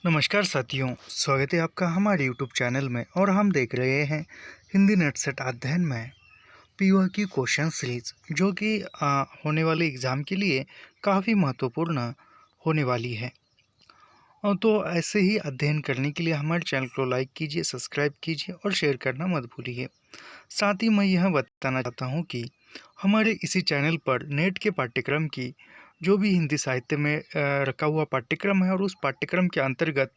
नमस्कार साथियों, स्वागत है आपका हमारे यूट्यूब चैनल में। और हम देख रहे हैं हिंदी नेट सेट अध्ययन में पीओ की क्वेश्चन सीरीज, जो कि होने वाले एग्ज़ाम के लिए काफ़ी महत्वपूर्ण होने वाली है। और तो ऐसे ही अध्ययन करने के लिए हमारे चैनल को लाइक कीजिए, सब्सक्राइब कीजिए और शेयर करना मत भूलिए। साथ ही मैं यह बताना चाहता हूँ कि हमारे इसी चैनल पर नेट के पाठ्यक्रम की जो भी हिंदी साहित्य में रखा हुआ पाठ्यक्रम है, और उस पाठ्यक्रम के अंतर्गत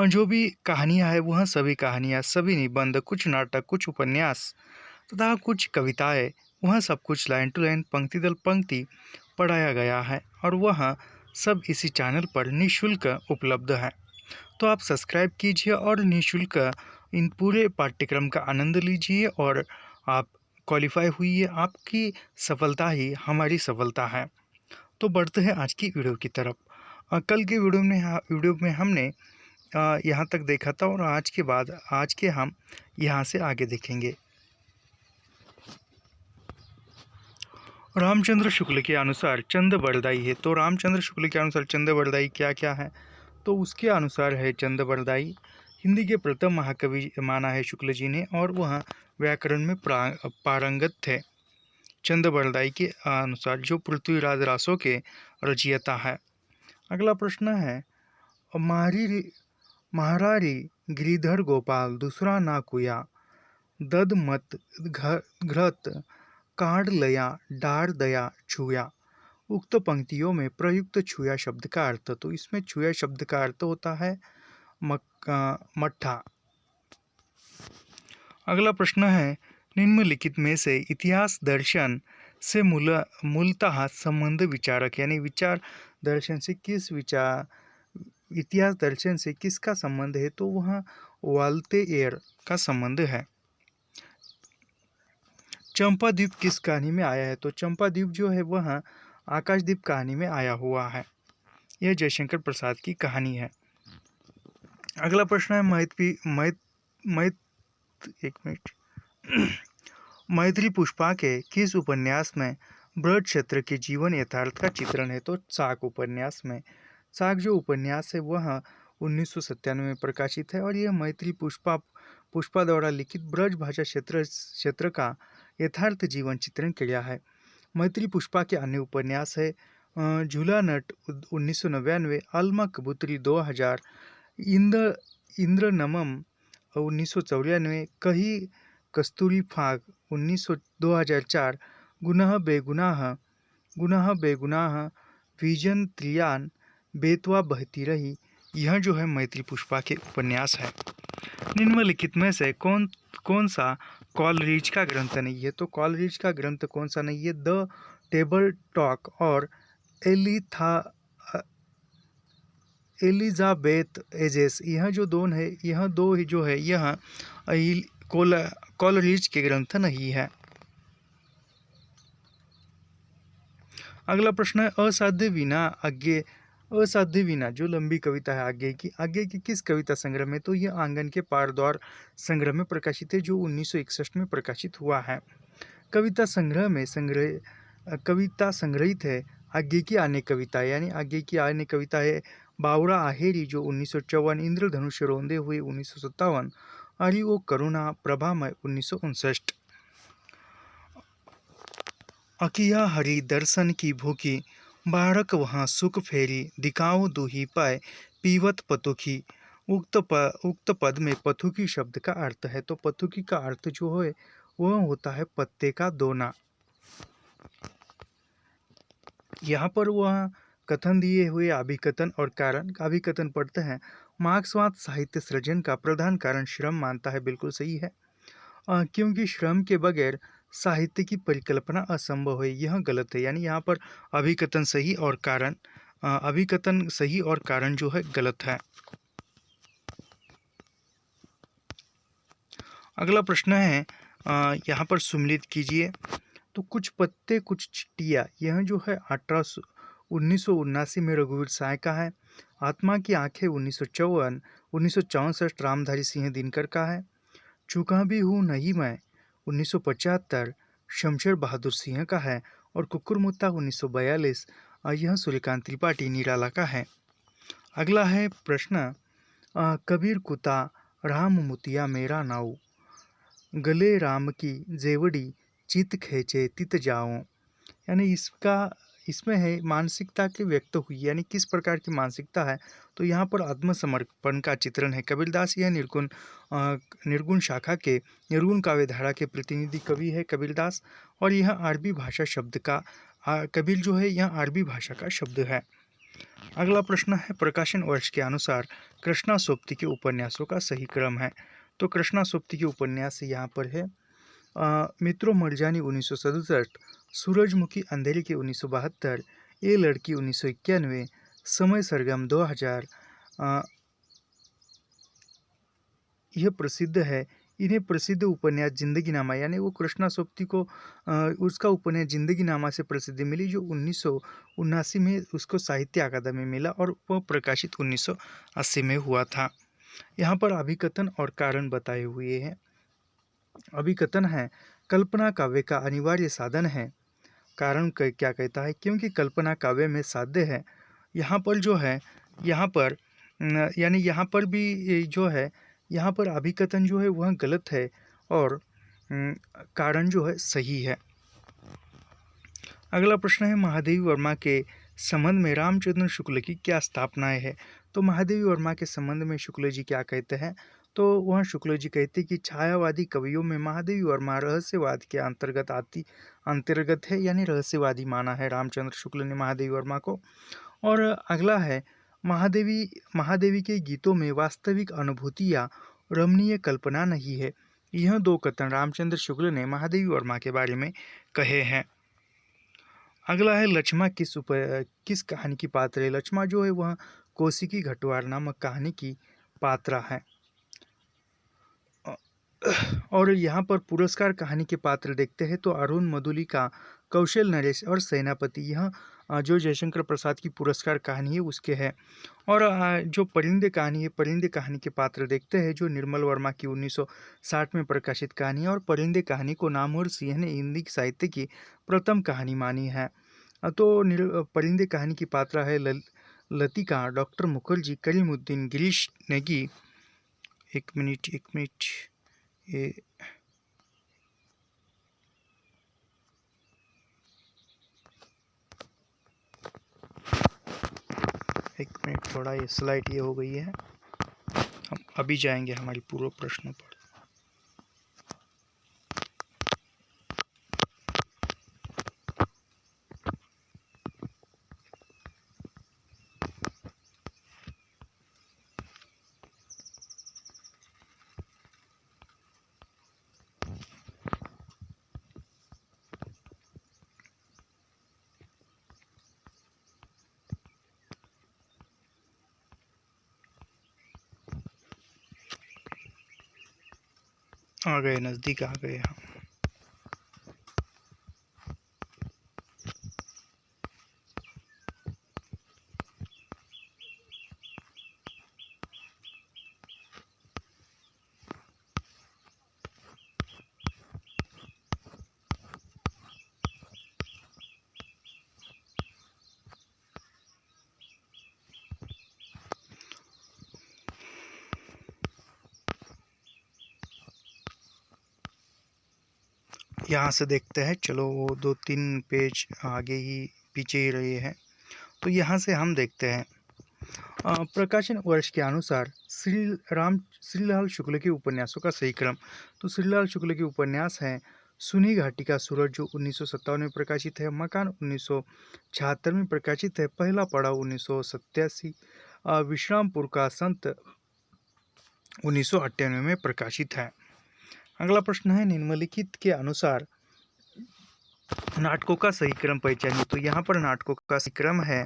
जो भी कहानियाँ हैं, वह सभी कहानियाँ, सभी निबंध, कुछ नाटक, कुछ उपन्यास तथा कुछ कविताएँ, वह सब कुछ लाइन टू लाइन, पंक्ति दर पंक्ति पढ़ाया गया है, और वह सब इसी चैनल पर निःशुल्क उपलब्ध है। तो आप सब्सक्राइब कीजिए और निःशुल्क इन पूरे पाठ्यक्रम का आनंद लीजिए, और आप क्वालिफाई हुई। आपकी सफलता ही हमारी सफलता है। तो बढ़ते हैं आज की वीडियो की तरफ। कल के वीडियो में हमने यहाँ तक देखा था, और आज के हम यहाँ से आगे देखेंगे। रामचंद्र शुक्ल के अनुसार चंद बरदाई है। तो रामचंद्र शुक्ल के अनुसार चंद बरदाई क्या क्या है? तो उसके अनुसार है, चंद बरदाई हिंदी के प्रथम महाकवि माना है शुक्ल जी ने, और वह व्याकरण में पारंगत थे। चंद बरदाई के अनुसार जो पृथ्वीराज रासो के रचयिता है। अगला प्रश्न है, महारारी गिरिधर गोपाल दूसरा ना कुया, दद मत घृत काढ़ लया डार दया छुया। उक्त पंक्तियों में प्रयुक्त छुया शब्द का अर्थ। तो इसमें छुया शब्द का अर्थ होता है मट्ठा। अगला प्रश्न है, निम्नलिखित में से इतिहास दर्शन से मूलतः संबंध विचारक, यानी विचार दर्शन से इतिहास दर्शन से किसका संबंध है? तो वह वाल्तेयर का संबंध है। चंपाद्वीप किस कहानी में आया है? तो चंपाद्वीप जो है वह आकाशदीप कहानी में आया हुआ है। यह जयशंकर प्रसाद की कहानी है। अगला प्रश्न है, मैथिली पुष्पा के किस उपन्यास में ब्रज क्षेत्र के जीवन यथार्थ का चित्रण है? तो साक उपन्यास में। साक जो उपन्यास है वह 1997 में प्रकाशित है, और यह मैथिली पुष्पा द्वारा लिखित ब्रज भाषा क्षेत्र का यथार्थ जीवन चित्रण किया है। मैथिली पुष्पा के अन्य उपन्यास है झूला नट 1999, अलमा कबूतरी 2000, इंद्रनमम 1994, कही कस्तूरी फाग 2004, गुनाह बेगुनाह विजन त्रियान, बेतवा बहती रही। यह जो है मैथिली पुष्पा के उपन्यास है। निम्नलिखित में से कौन सा कॉलरिज का ग्रंथ नहीं है? तो कॉलरिज का ग्रंथ कौन सा नहीं है? द टेबल टॉक और एलिजाबेथ एजेस, यह दो ही जो है यह कॉलरिज के ग्रंथ नहीं है। अगला प्रश्न है, असाध्य विना जो लंबी कविता है आगे की किस कविता संग्रह में? तो यह आंगन के पार द्वार संग्रह में प्रकाशित है, जो 1961 में प्रकाशित हुआ है। कविता संग्रहित है आगे की अन्य कविता, यानी आगे की अन्य कविता है बावरा आहेरी जो 1954, इंद्रधनुष रोंदे हुए 1957, अरि ओ करुणा प्रभामय 1959। अकिया हरि दर्शन की भूखी, बारक वहाँ सुख फेरी, दिखाओ दूही पाए पीवत पतुखी। उक्त पद में पथुकी शब्द का अर्थ है। तो पथुकी का अर्थ जो है वह होता है पत्ते का दोना। यहाँ पर वह कथन दिए हुए अभिकथन और कारण। अभिकथन पढ़ते हैं, मार्क्सवाद साहित्य सृजन का प्रधान कारण श्रम मानता है। बिल्कुल सही है, क्योंकि श्रम के बगैर साहित्य की परिकल्पना असंभव है। यह गलत है, यानी यहाँ पर अभिकथन सही और कारण जो है गलत है। अगला प्रश्न है, यहाँ पर सुमिलित कीजिए। तो कुछ पत्ते कुछ चिट्टियाँ, यह जो है 1979 में रघुवीर साय का है। आत्मा की आंखें 1964 रामधारी सिंह दिनकर का है। चूका भी हूँ नहीं मैं 1975 शमशेर बहादुर सिंह का है। और कुकुर मुत्ता 1942 यह सूर्यकांत त्रिपाठी निराला का है। अगला है प्रश्न, कबीर कुता राम मुतिया मेरा नाऊ, गले राम की जेवड़ी चित खेचे तित जाऊं। यानी इसमें है मानसिकता की व्यक्त हुई, यानी किस प्रकार की मानसिकता है, तो यहाँ पर आत्मसमर्पण का चित्रण है। कबीरदास यह निर्गुण शाखा के निर्गुण काव्य धारा के प्रतिनिधि कवि है कबीरदास, और यह अरबी भाषा शब्द का कबीर जो है यह अरबी भाषा का शब्द है। अगला प्रश्न है, प्रकाशन वर्ष के अनुसार कृष्णा सोप्ती के उपन्यासों का सही क्रम है। तो कृष्णा सोप्ती के उपन्यास यहाँ पर है मित्रों मरजानी 1967, सूरजमुखी अंधेरी के 1972, ये लड़की 1991, समय सरगम 2000। यह प्रसिद्ध है। इन्हें प्रसिद्ध उपन्यास जिंदगी नामा, यानी वो कृष्णा सोप्ती को उसका उपन्यास जिंदगी नामा से प्रसिद्धि मिली, जो 1979 में उसको साहित्य अकादमी मिला और वह प्रकाशित 1980 में हुआ था। यहाँ पर अभिकथन और कारण बताए हुए हैं। अभिकथन है, कल्पना काव्य का अनिवार्य साधन है। कारण क्या कहता है, क्योंकि कल्पना काव्य में साध्य है। यहाँ पर जो है, यहाँ पर यानी यहाँ पर भी जो है, यहाँ पर अभिकथन जो है वह गलत है और कारण जो है सही है। अगला प्रश्न है, महादेवी वर्मा के संबंध में रामचंद्र शुक्ल की क्या स्थापनाएं है। तो महादेवी वर्मा के संबंध में शुक्ल जी क्या कहते हैं, तो वह शुक्ल जी कहते हैं कि छायावादी कवियों में महादेवी वर्मा रहस्यवाद के अंतर्गत है, यानी रहस्यवादी माना है रामचंद्र शुक्ल ने महादेवी वर्मा को। और अगला है, महादेवी के गीतों में वास्तविक अनुभूति या रमणीय कल्पना नहीं है। यह दो कथन रामचंद्र शुक्ल ने महादेवी वर्मा के बारे में कहे हैं। अगला है, लक्ष्मा किस कहानी की पात्र है। लक्ष्मा जो है वह कौशिकी घटवार नामक कहानी की पात्रा है। और यहाँ पर पुरस्कार कहानी के पात्र देखते हैं तो अरुण मधुलिका, कौशल नरेश और सेनापति, यह जो जयशंकर प्रसाद की पुरस्कार कहानी है उसके है। और जो परिंदे कहानी है, परिंदे कहानी के पात्र देखते हैं जो निर्मल वर्मा की 1960 में प्रकाशित कहानी है। और परिंदे कहानी को नामवर सिंह ने हिंदी साहित्य की प्रथम कहानी मानी है। तो परिंदे कहानी की पात्रा है लतिका, डॉक्टर मुखर्जी, करीमुद्दीन, गिरीश नेगी। एक मिनट ये एक मिनट, थोड़ा ये स्लाइड ये हो गई है। हम अभी जाएंगे हमारी पूर्व प्रश्नों पर। आ गए, नज़दीक आ गए हम। यहाँ से देखते हैं, चलो वो 2-3 पेज आगे ही पीछे ही रहे हैं। तो यहाँ से हम देखते हैं प्रकाशन वर्ष के अनुसार श्रीलाल शुक्ल के उपन्यासों का सही क्रम। तो श्रीलाल शुक्ल के उपन्यास हैं सुनी घाटी का सूरज जो 1957 में प्रकाशित है, मकान 1976 में प्रकाशित है, पहला पड़ाव 1987, विश्रामपुर का संत 1998 में प्रकाशित है। अगला प्रश्न है, निम्नलिखित के अनुसार नाटकों का सही क्रम पहचानिए। तो यहाँ पर नाटकों का सही क्रम है,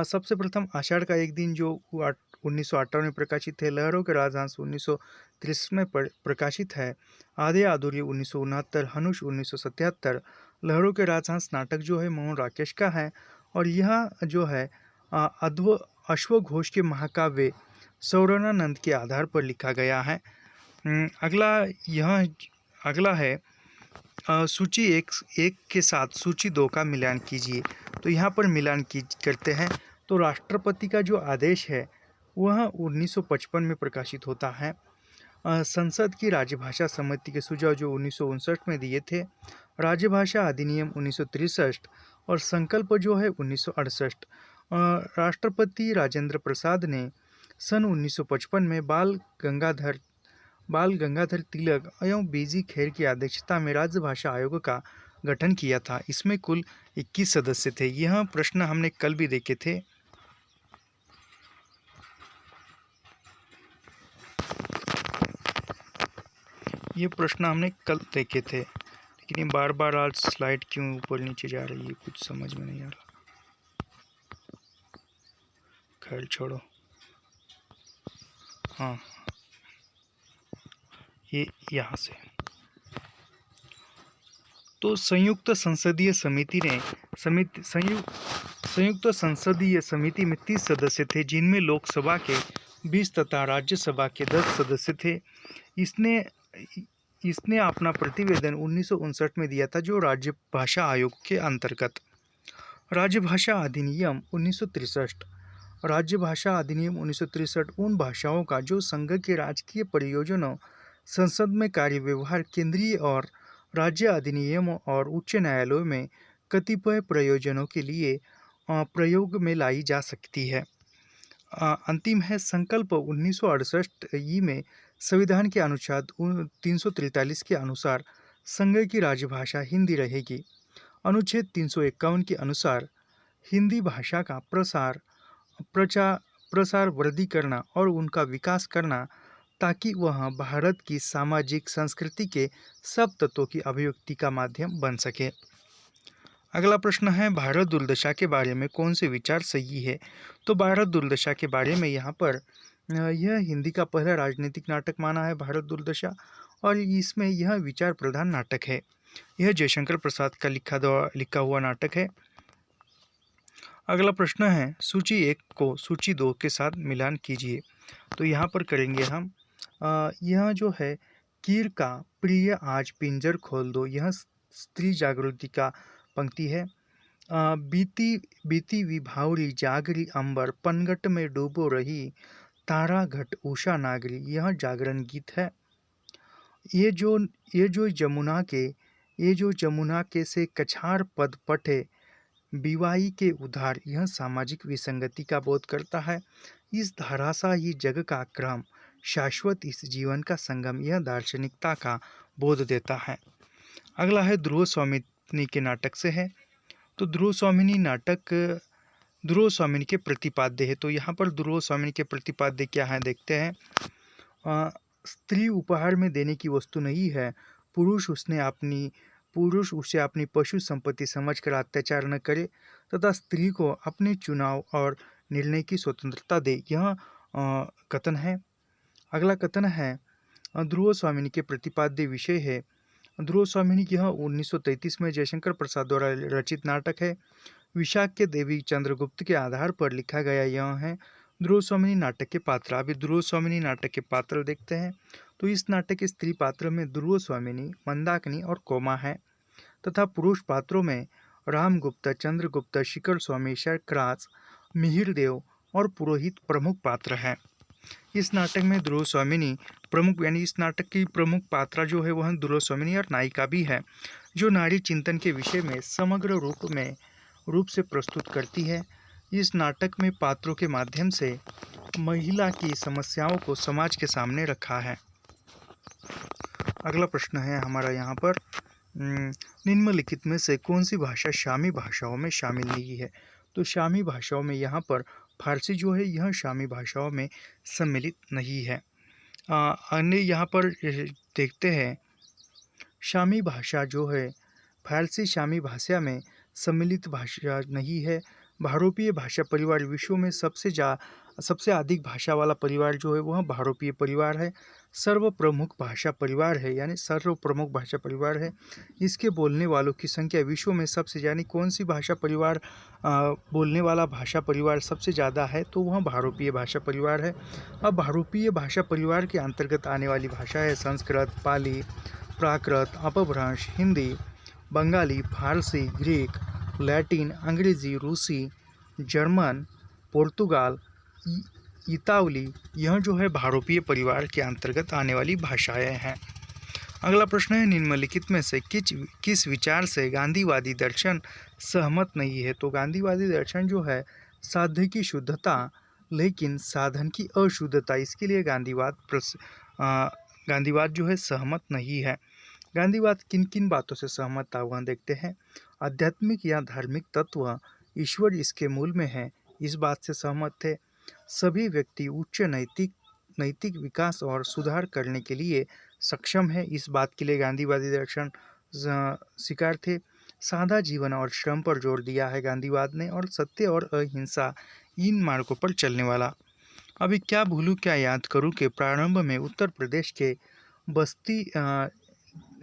सबसे प्रथम आषाढ़ का एक दिन जो 1958 में प्रकाशित है, लहरों के राजहंस 1963 में प्रकाशित है, आधे अधूरे 1969, हनुष 1977। लहरों के राजहंस नाटक जो है मोहन राकेश का है और यह जो है अश्वघोष के महाकाव्य सौवर्णानंद के आधार पर लिखा गया है। अगला है सूची एक के साथ सूची 2 का मिलान कीजिए। तो यहाँ पर मिलान करते हैं। तो राष्ट्रपति का जो आदेश है वह 1955 में प्रकाशित होता है। संसद की राज्यभाषा समिति के सुझाव जो 1959 में दिए थे, राज्यभाषा अधिनियम 1963 और संकल्प जो है 1968। राष्ट्रपति राजेंद्र प्रसाद ने सन 1955 में बाल गंगाधर तिलक एवं बीजी खेर की अध्यक्षता में राज्यभाषा आयोग का गठन किया था। इसमें कुल 21 सदस्य थे। यह प्रश्न हमने कल भी देखे थे। ये प्रश्न हमने कल देखे थे, लेकिन ये बार बार आज स्लाइड क्यों ऊपर नीचे जा रही है, कुछ समझ में नहीं आ रहा। खैर छोड़ो। हाँ, ये यहाँ से। तो संयुक्त संसदीय समिति में 30 सदस्य थे, जिनमें लोकसभा के 20 तथा राज्यसभा के 10 सदस्य थे। इसने अपना प्रतिवेदन 1959 में दिया था, जो राज्य भाषा आयोग के अंतर्गत। राज्यभाषा अधिनियम 1963। राज्यभाषा अधिनियम 1963 उन भाषाओं का जो संघ के राजकीय प्रयोजनों, संसद में कार्य व्यवहार, केंद्रीय और राज्य अधिनियमों और उच्च न्यायालयों में कतिपय प्रयोजनों के लिए प्रयोग में लाई जा सकती है। अंतिम है संकल्प 1968 ई में संविधान के अनुच्छेद 343 के अनुसार संघ की राजभाषा हिंदी रहेगी। अनुच्छेद 351 के अनुसार हिंदी भाषा का प्रसार वृद्धि करना और उनका विकास करना, ताकि वह भारत की सामाजिक संस्कृति के सब तत्वों की अभिव्यक्ति का माध्यम बन सके। अगला प्रश्न है, भारत दुर्दशा के बारे में कौन से विचार सही है? तो भारत दुर्दशा के बारे में यहाँ पर यह हिंदी का पहला राजनीतिक नाटक माना है भारत दुर्दशा, और इसमें यह विचार प्रधान नाटक है। यह जयशंकर प्रसाद का लिखा हुआ नाटक है। अगला प्रश्न है, सूची 1 को सूची 2 के साथ मिलान कीजिए। तो यहाँ पर करेंगे हम। यह जो है, कीर का प्रिय आज पिंजर खोल दो, यह स्त्री जागृति का पंक्ति है। बीती विभावरी जागरी अंबर, पनघट में डूबो रही तारा घट उषा नागरी, यह जागरण गीत है। ये जो जमुना के से कछार पद पठे बिवाई के उधार, यह सामाजिक विसंगति का बोध करता है। इस धराशायी जग का क्रम, शाश्वत इस जीवन का संगम, यह दार्शनिकता का बोध देता है। अगला है ध्रुव स्वामिनी के नाटक से है। तो ध्रुव स्वामिनी के प्रतिपाद्य है। तो यहाँ पर ध्रुव स्वामिनी के प्रतिपाद्य क्या है देखते हैं। स्त्री उपहार में देने की वस्तु नहीं है, पुरुष उसे अपनी पशु संपत्ति समझकर अत्याचार न करे तथा स्त्री को अपने चुनाव और निर्णय की स्वतंत्रता दे, यह कथन है। अगला कथन है, ध्रुव स्वामिनी के प्रतिपाद्य विषय है। ध्रुव स्वामिनी यह 1933 में जयशंकर प्रसाद द्वारा रचित नाटक है। विशाख्य देवी चंद्रगुप्त के आधार पर लिखा गया यह है। ध्रुव स्वामिनी नाटक के पात्र। अभी ध्रुव स्वामिनी नाटक के पात्र देखते हैं। तो इस नाटक के स्त्री पात्र में ध्रुव स्वामिनी, मंदाकिनी और कोमा है, तथा पुरुष पात्रों में रामगुप्त, चंद्रगुप्त, शिखर स्वामी, शर्कराज, मिहिर देव और पुरोहित प्रमुख पात्र हैं। इस नाटक में ध्रुव स्वामिनी प्रमुख, यानी इस नाटक की प्रमुख पात्रा जो है वह ध्रुव स्वामिनी और नायिका भी है, जो नारी चिंतन के विषय में समग्र रूप से प्रस्तुत करती है। इस नाटक में पात्रों के माध्यम से महिला की समस्याओं को समाज के सामने रखा है। अगला प्रश्न है हमारा यहाँ पर, निम्नलिखित में से कौन सी भाषा शामी भाषाओं में शामिल नहीं है? तो शामी भाषाओं में यहाँ पर फारसी जो है यह शामी भाषाओं में सम्मिलित नहीं है। अन्य यहाँ पर देखते हैं, शामी भाषा जो है फारसी शामी भाषा में सम्मिलित भाषा नहीं है। भारोपीय भाषा परिवार विश्व में सबसे अधिक भाषा वाला परिवार जो है वह भारोपीय परिवार है। सर्वप्रमुख भाषा परिवार है, यानी सर्वप्रमुख भाषा परिवार है। इसके बोलने वालों की संख्या विश्व में सबसे, यानी कौन सी भाषा परिवार बोलने वाला भाषा परिवार सबसे ज़्यादा है, तो वह भारोपीय भाषा परिवार है। अब भारोपीय भाषा परिवार के अंतर्गत आने वाली भाषा है संस्कृत, पाली, प्राकृत, अपभ्रंश, हिंदी, बंगाली, फारसी, ग्रीक, लैटिन, अंग्रेजी, रूसी, जर्मन, पुर्तगाल, इतावली, यह जो है भारोपीय परिवार के अंतर्गत आने वाली भाषाएं हैं। अगला प्रश्न है, निम्नलिखित में से किस विचार से गांधीवादी दर्शन सहमत नहीं है? तो गांधीवादी दर्शन जो है साध्य की शुद्धता लेकिन साधन की अशुद्धता, इसके लिए गांधीवाद जो है सहमत नहीं है। गांधीवाद किन किन बातों से सहमत था वह देखते हैं। आध्यात्मिक या धार्मिक तत्व ईश्वर इसके मूल में है, इस बात से सहमत थे। सभी व्यक्ति उच्च नैतिक विकास और सुधार करने के लिए सक्षम है, इस बात के लिए गांधीवादी दर्शन स्वीकार थे। सादा जीवन और श्रम पर जोर दिया है गांधीवाद ने, और सत्य और अहिंसा इन मार्गों पर चलने वाला। अभी क्या भूलूं क्या याद करूं के प्रारंभ में उत्तर प्रदेश के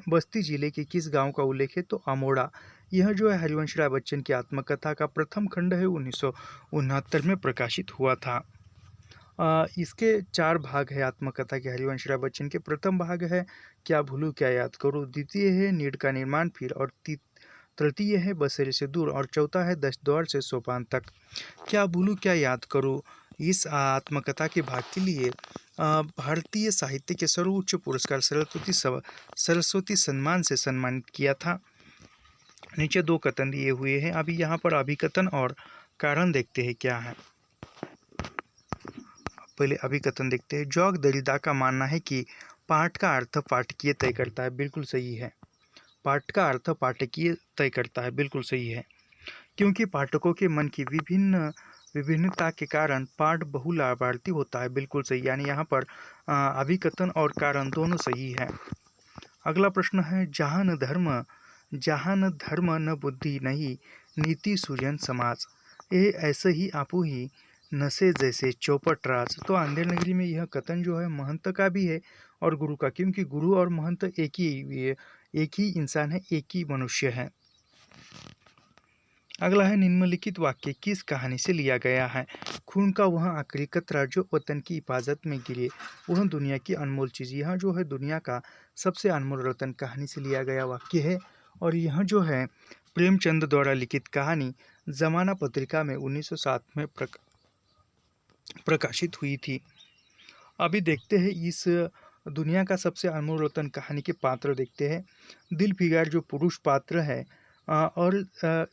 बस्ती जिले के किस गांव का उल्लेख है? तो अमोड़ा। यह जो है हरिवंश राय बच्चन की आत्मकथा का प्रथम खंड है, 1969 में प्रकाशित हुआ था। इसके 4 भाग है आत्मकथा के हरिवंश राय बच्चन के। प्रथम भाग है क्या भूलूं क्या याद करूं, द्वितीय है नीड का निर्माण फिर, और तृतीय है बसेरे से दूर, और चौथा है 10 द्वार से सोपान तक। क्या भूलूं क्या याद करूं, इस आत्मकथा के भाग के लिए भारतीय साहित्य के सर्वोच्च पुरस्कार सरस्वती सम्मान से सम्मानित किया था। नीचे 2 कथन दिए हुए हैं, अभी यहाँ पर अभिकथन और कारण देखते हैं क्या है। पहले अभिकथन देखते हैं। जॉर्ज दरिदा का मानना है कि पाठ का अर्थ पाठकीय तय करता है, बिल्कुल सही है। पाठ का अर्थ पाठकीय तय करता है, बिल्कुल सही है, क्योंकि पाठकों के मन की विभिन्नता के कारण पाठ बहुलाभार्थी होता है, बिल्कुल सही। यानी यहाँ पर अभिकथन और कारण दोनों सही है। अगला प्रश्न है, जहाँ न धर्म न बुद्धि नहीं नीति सुजन समाज, ये ऐसे ही आपू ही नशे जैसे चौपट राज। तो अंधेर नगरी में यह कथन जो है महंत का भी है और गुरु का, क्योंकि गुरु और महंत एक ही इंसान है, एक ही मनुष्य है। अगला है, निम्नलिखित वाक्य किस कहानी से लिया गया है? खून का वह आखिरी कतरा जो वतन की हिफाजत में गिरे, वह दुनिया की अनमोल चीज़। यह जो है दुनिया का सबसे अनमोल रतन कहानी से लिया गया वाक्य है, और यह जो है प्रेमचंद द्वारा लिखित कहानी जमाना पत्रिका में 1907 में प्रकाशित हुई थी। अभी देखते हैं इस दुनिया का सबसे अनमोल रतन कहानी के पात्र देखते हैं। दिल फिगार जो पुरुष पात्र है, और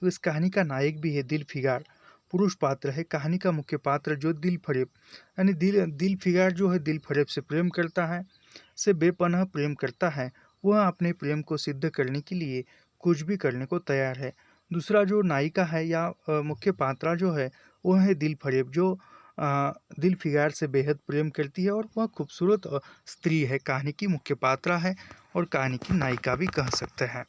इस कहानी का नायक भी है दिल फिगार, पुरुष पात्र है। कहानी का मुख्य पात्र जो दिल फरेब, यानी दिल फिगार जो है दिल फरेब से प्रेम करता है, से बेपनाह प्रेम करता है। वह अपने प्रेम को सिद्ध करने के लिए कुछ भी करने को तैयार है। दूसरा जो नायिका है या मुख्य पात्रा जो है वह है दिल फरेब, जो दिल फिगार से बेहद प्रेम करती है, और वह खूबसूरत स्त्री है, कहानी की मुख्य पात्रा है और कहानी की नायिका भी कह सकते हैं।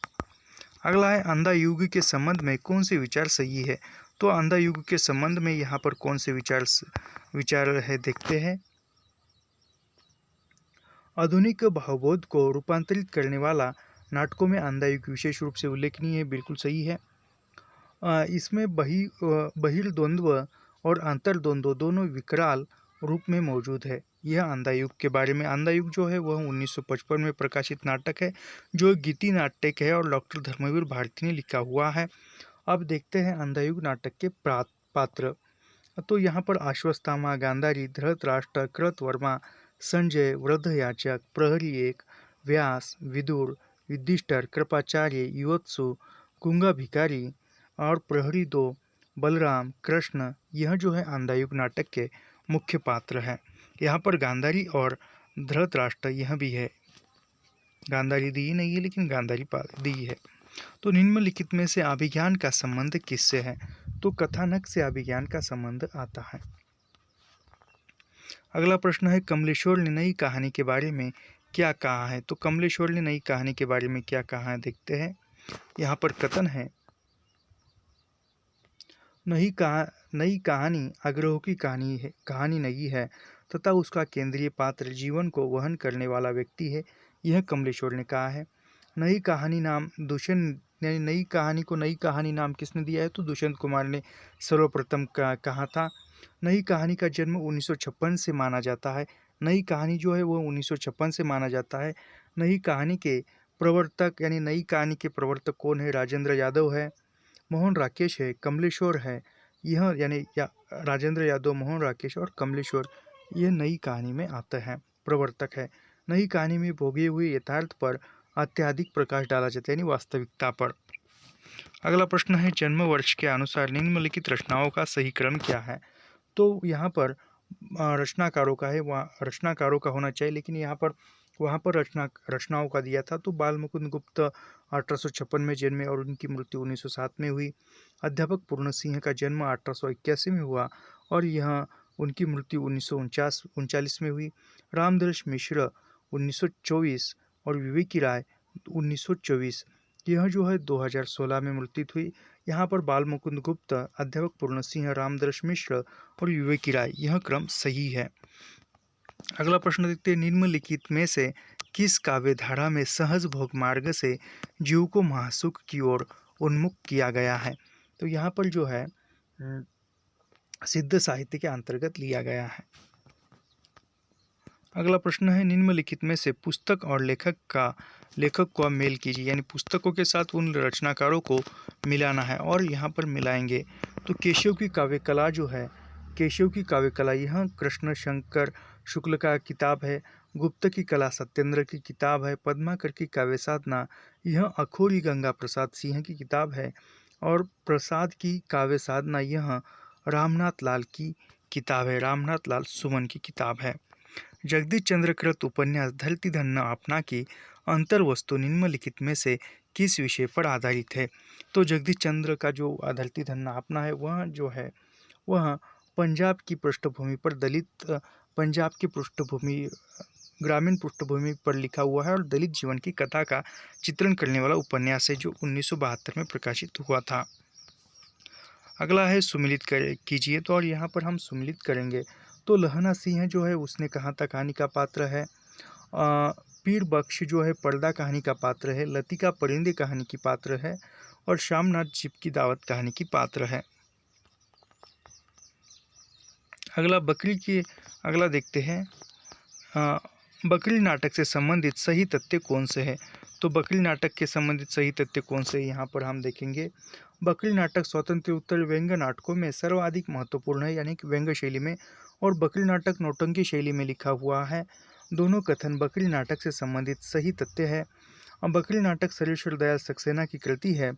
अगला है, अंधा युग के संबंध में कौन से विचार सही है? तो अंधा युग के संबंध में यहाँ पर कौन से विचार है देखते हैं। आधुनिक भावबोध को रूपांतरित करने वाला नाटकों में अंधा युग विशेष रूप से उल्लेखनीय है, बिल्कुल सही है। इसमें बहिर्द्वंद्व और अंतर्द्वंद्व दोनों विकराल रूप में मौजूद है। यह अंधा युग के बारे में, अंधा युग जो है वह 1955 में प्रकाशित नाटक है, जो गीति नाटक है और डॉक्टर धर्मवीर भारती ने लिखा हुआ है। अब देखते हैं अंधा युग नाटक के पात्र। तो यहाँ पर अश्वत्थामा, गांधारी, धृतराष्ट्र, कृतवर्मा, संजय, वृद्धयाचक, प्रहरी 1, व्यास, विदुर, युधिष्ठिर, कृपाचार्य, युवत्सु, गूंगा भिखारी और प्रहरी 2, बलराम, कृष्ण, यह जो है अंधा युग नाटक के मुख्य पात्र हैं। यहाँ पर गांधारी और धृतराष्ट्र यह भी है, गांधारी दी नहीं है लेकिन गांधारी दी है। तो निम्नलिखित में से अभिज्ञान का संबंध किससे है? तो कथानक से अभिज्ञान का संबंध आता है। अगला प्रश्न है, कमलेश्वर ने नई कहानी के बारे में क्या कहा है? तो कमलेश्वर ने नई कहानी के बारे में क्या कहा है देखते हैं। यहाँ पर कथन है, नई कहानी आग्रहों की कहानी नहीं है तथा उसका केंद्रीय पात्र जीवन को वहन करने वाला व्यक्ति है, यह कमलेश्वर ने कहा है। नई कहानी नाम नई कहानी को नई कहानी नाम किसने दिया है? तो दुष्यंत कुमार ने सर्वप्रथम कहा था। नई कहानी का जन्म 1956 से माना जाता है। नई कहानी जो है वो 1956 से माना जाता है। नई कहानी के प्रवर्तक यानी नई कहानी के प्रवर्तक कौन है? राजेंद्र यादव है, मोहन राकेश है, कमलेश्वर है। यह यानी राजेंद्र यादव, मोहन राकेश और कमलेश्वर, ये नई कहानी में आता है, प्रवर्तक है। नई कहानी में भोगे हुए यथार्थ पर अत्यधिक प्रकाश डाला जाता है, यानी वास्तविकता पर। अगला प्रश्न है, जन्म वर्ष के अनुसार निम्नलिखित रचनाओं का सही क्रम क्या है? तो यहाँ पर रचनाकारों का है, वहाँ रचनाकारों का होना चाहिए, लेकिन यहाँ पर वहाँ पर रचनाओं का दिया था। तो बाल मुकुंद गुप्त 1856 में जन्मे और उनकी मृत्यु 1907 में हुई। अध्यापक पूर्ण सिंह का जन्म 1881 में हुआ और यह उनकी मृत्यु 1939 में हुई। रामदर्श मिश्र 1924 और विवेकी राय 1924, यह जो है 2016 में मृत्यु हुई। यहाँ पर बाल मुकुंद गुप्त, अध्यापक पूर्ण सिंह, रामदर्श मिश्र और विवेकी राय, यह क्रम सही है। अगला प्रश्न देखते हैं, निम्नलिखित में से किस काव्य धारा में सहज भोग मार्ग से जीव को महासुख की ओर उन्मुख किया गया है? तो यहाँ पर जो है सिद्ध साहित्य के अंतर्गत लिया गया है। अगला प्रश्न है, निम्नलिखित में से पुस्तक और लेखक का मेल कीजिए, यानी पुस्तकों के साथ उन रचनाकारों को मिलाना है और यहाँ पर मिलाएंगे। तो केशव की काव्य कला जो है, केशव की काव्य कला यह कृष्ण शंकर शुक्ल का किताब है। गुप्त की कला सत्येंद्र की किताब है। पद्माकर की काव्य साधना यह अखोरी गंगा प्रसाद सिंह की किताब है और प्रसाद की काव्य साधना यह रामनाथ लाल की किताब है, रामनाथ लाल सुमन की किताब है। जगदीश चंद्र कृत उपन्यास धरती धन्य अपना की अंतर वस्तु निम्नलिखित में से किस विषय पर आधारित है? तो जगदीश चंद्र का जो धरती धन्य अपना है, वह जो है वह पंजाब की पृष्ठभूमि पर पंजाब की पृष्ठभूमि, ग्रामीण पृष्ठभूमि पर लिखा हुआ है और दलित जीवन की कथा का चित्रण करने वाला उपन्यास है जो 1972 में प्रकाशित हुआ था। अगला है सुमिलित कीजिए। तो और यहाँ पर हम सुमिलित करेंगे। तो लहना सिंह जो है उसने कहाँ था कहानी का पात्र है। पीर बख्श जो है पर्दा कहानी का पात्र है। लतिका परिंदे कहानी की पात्र है और शामनाथ जिप की दावत कहानी की पात्र है। अगला देखते हैं, बकरी नाटक से संबंधित सही तथ्य कौन से है? तो बकरी नाटक के संबंधित सही तथ्य कौन से यहाँ पर हम देखेंगे। बकरी नाटक स्वतंत्र उत्तर व्यंग्य नाटकों में सर्वाधिक महत्वपूर्ण है, यानी कि व्यंग्य शैली में, और बकरी नाटक नौटंकी शैली में लिखा हुआ है। दोनों कथन बकरी नाटक से संबंधित सही तथ्य है। बकरी नाटक सर्वेश्वर दयाल सक्सेना की कृति है।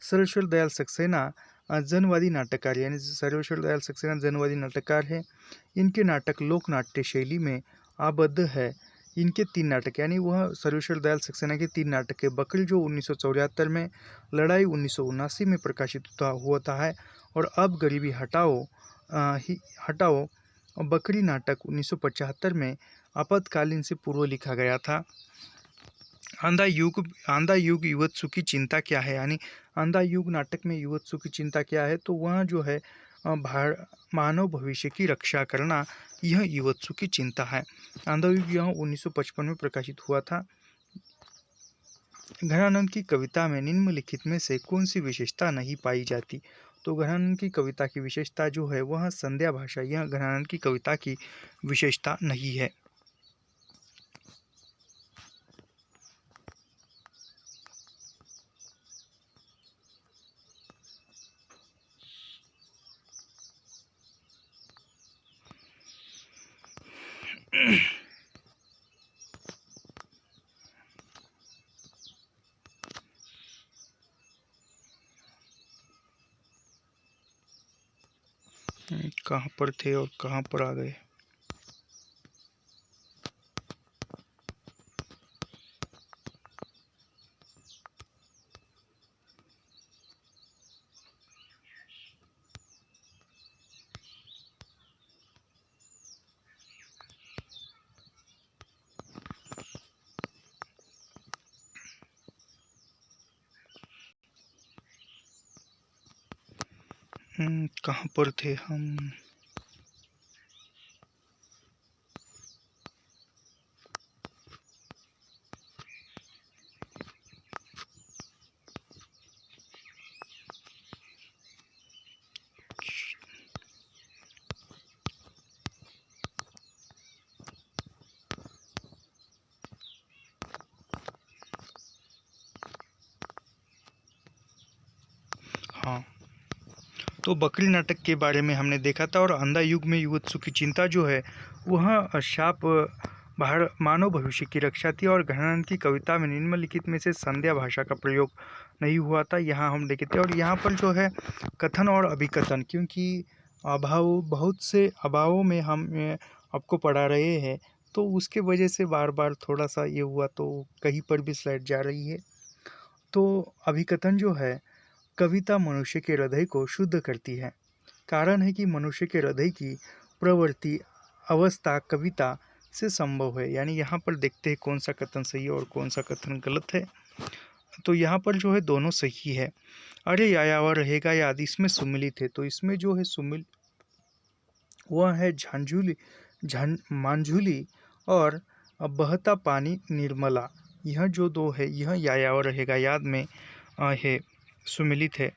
सर्वेश्वर दयाल सक्सेना जनवादी नाटककार, यानी सर्वेश्वर दयाल सक्सेना जनवादी नाटककार है। इनके नाटक लोक नाट्य शैली में आबद्ध है। इनके 3 नाटक, यानी वह सर्वेश्वर दयाल सक्सेना के 3 नाटक है। बकरी जो 1974 में, लड़ाई 1979 में प्रकाशित हुआ है और अब गरीबी हटाओ बकरी नाटक 1975 में आपातकालीन से पूर्व लिखा गया था। आंधा युग युवत्सु की चिंता क्या है, यानी आंधा युग नाटक में युवत्सु की चिंता क्या है? तो वह जो है मानव भविष्य की रक्षा करना, यह युवत्सु की चिंता है। आंधा युग यह 1955 में प्रकाशित हुआ था। घनानंद की कविता में निम्नलिखित में से कौन सी विशेषता नहीं पाई जाती? तो घनानंद की कविता की विशेषता जो है वह संध्या भाषा, यह घनानंद की कविता की विशेषता नहीं है। कहाँ पर थे और कहाँ पर आ गए? कहाँ पर थे हम? हाँ, तो तो बकरी नाटक के बारे में हमने देखा था। और अंधा युग में युवत्सु की चिंता जो है वह शाप बाहर मानव भविष्य की रक्षा थी। और घनानंद की कविता में निम्नलिखित में से संध्या भाषा का प्रयोग नहीं हुआ था, यहाँ हम देखे थे। और यहाँ पर जो है कथन और अभिकथन, क्योंकि अभाव बहुत से अभावों में हम आपको पढ़ा रहे हैं, तो उसके वजह से बार बार थोड़ा सा ये हुआ, तो कहीं पर भी स्लाइड जा रही है। तो अभिकथन जो है, कविता मनुष्य के हृदय को शुद्ध करती है। कारण है कि मनुष्य के हृदय की प्रवृत्ति अवस्था कविता से संभव है। यानी यहाँ पर देखते हैं कौन सा कथन सही है और कौन सा कथन गलत है। तो यहाँ पर जो है दोनों सही है। अरे यायावर रहेगा याद, इसमें सुमिलित है, तो इसमें जो है सुमिल वह है झांझुली मांझुली और बहता पानी निर्मला। यह जो दो है यह यायावर रहेगा याद में है, सुमिलित है।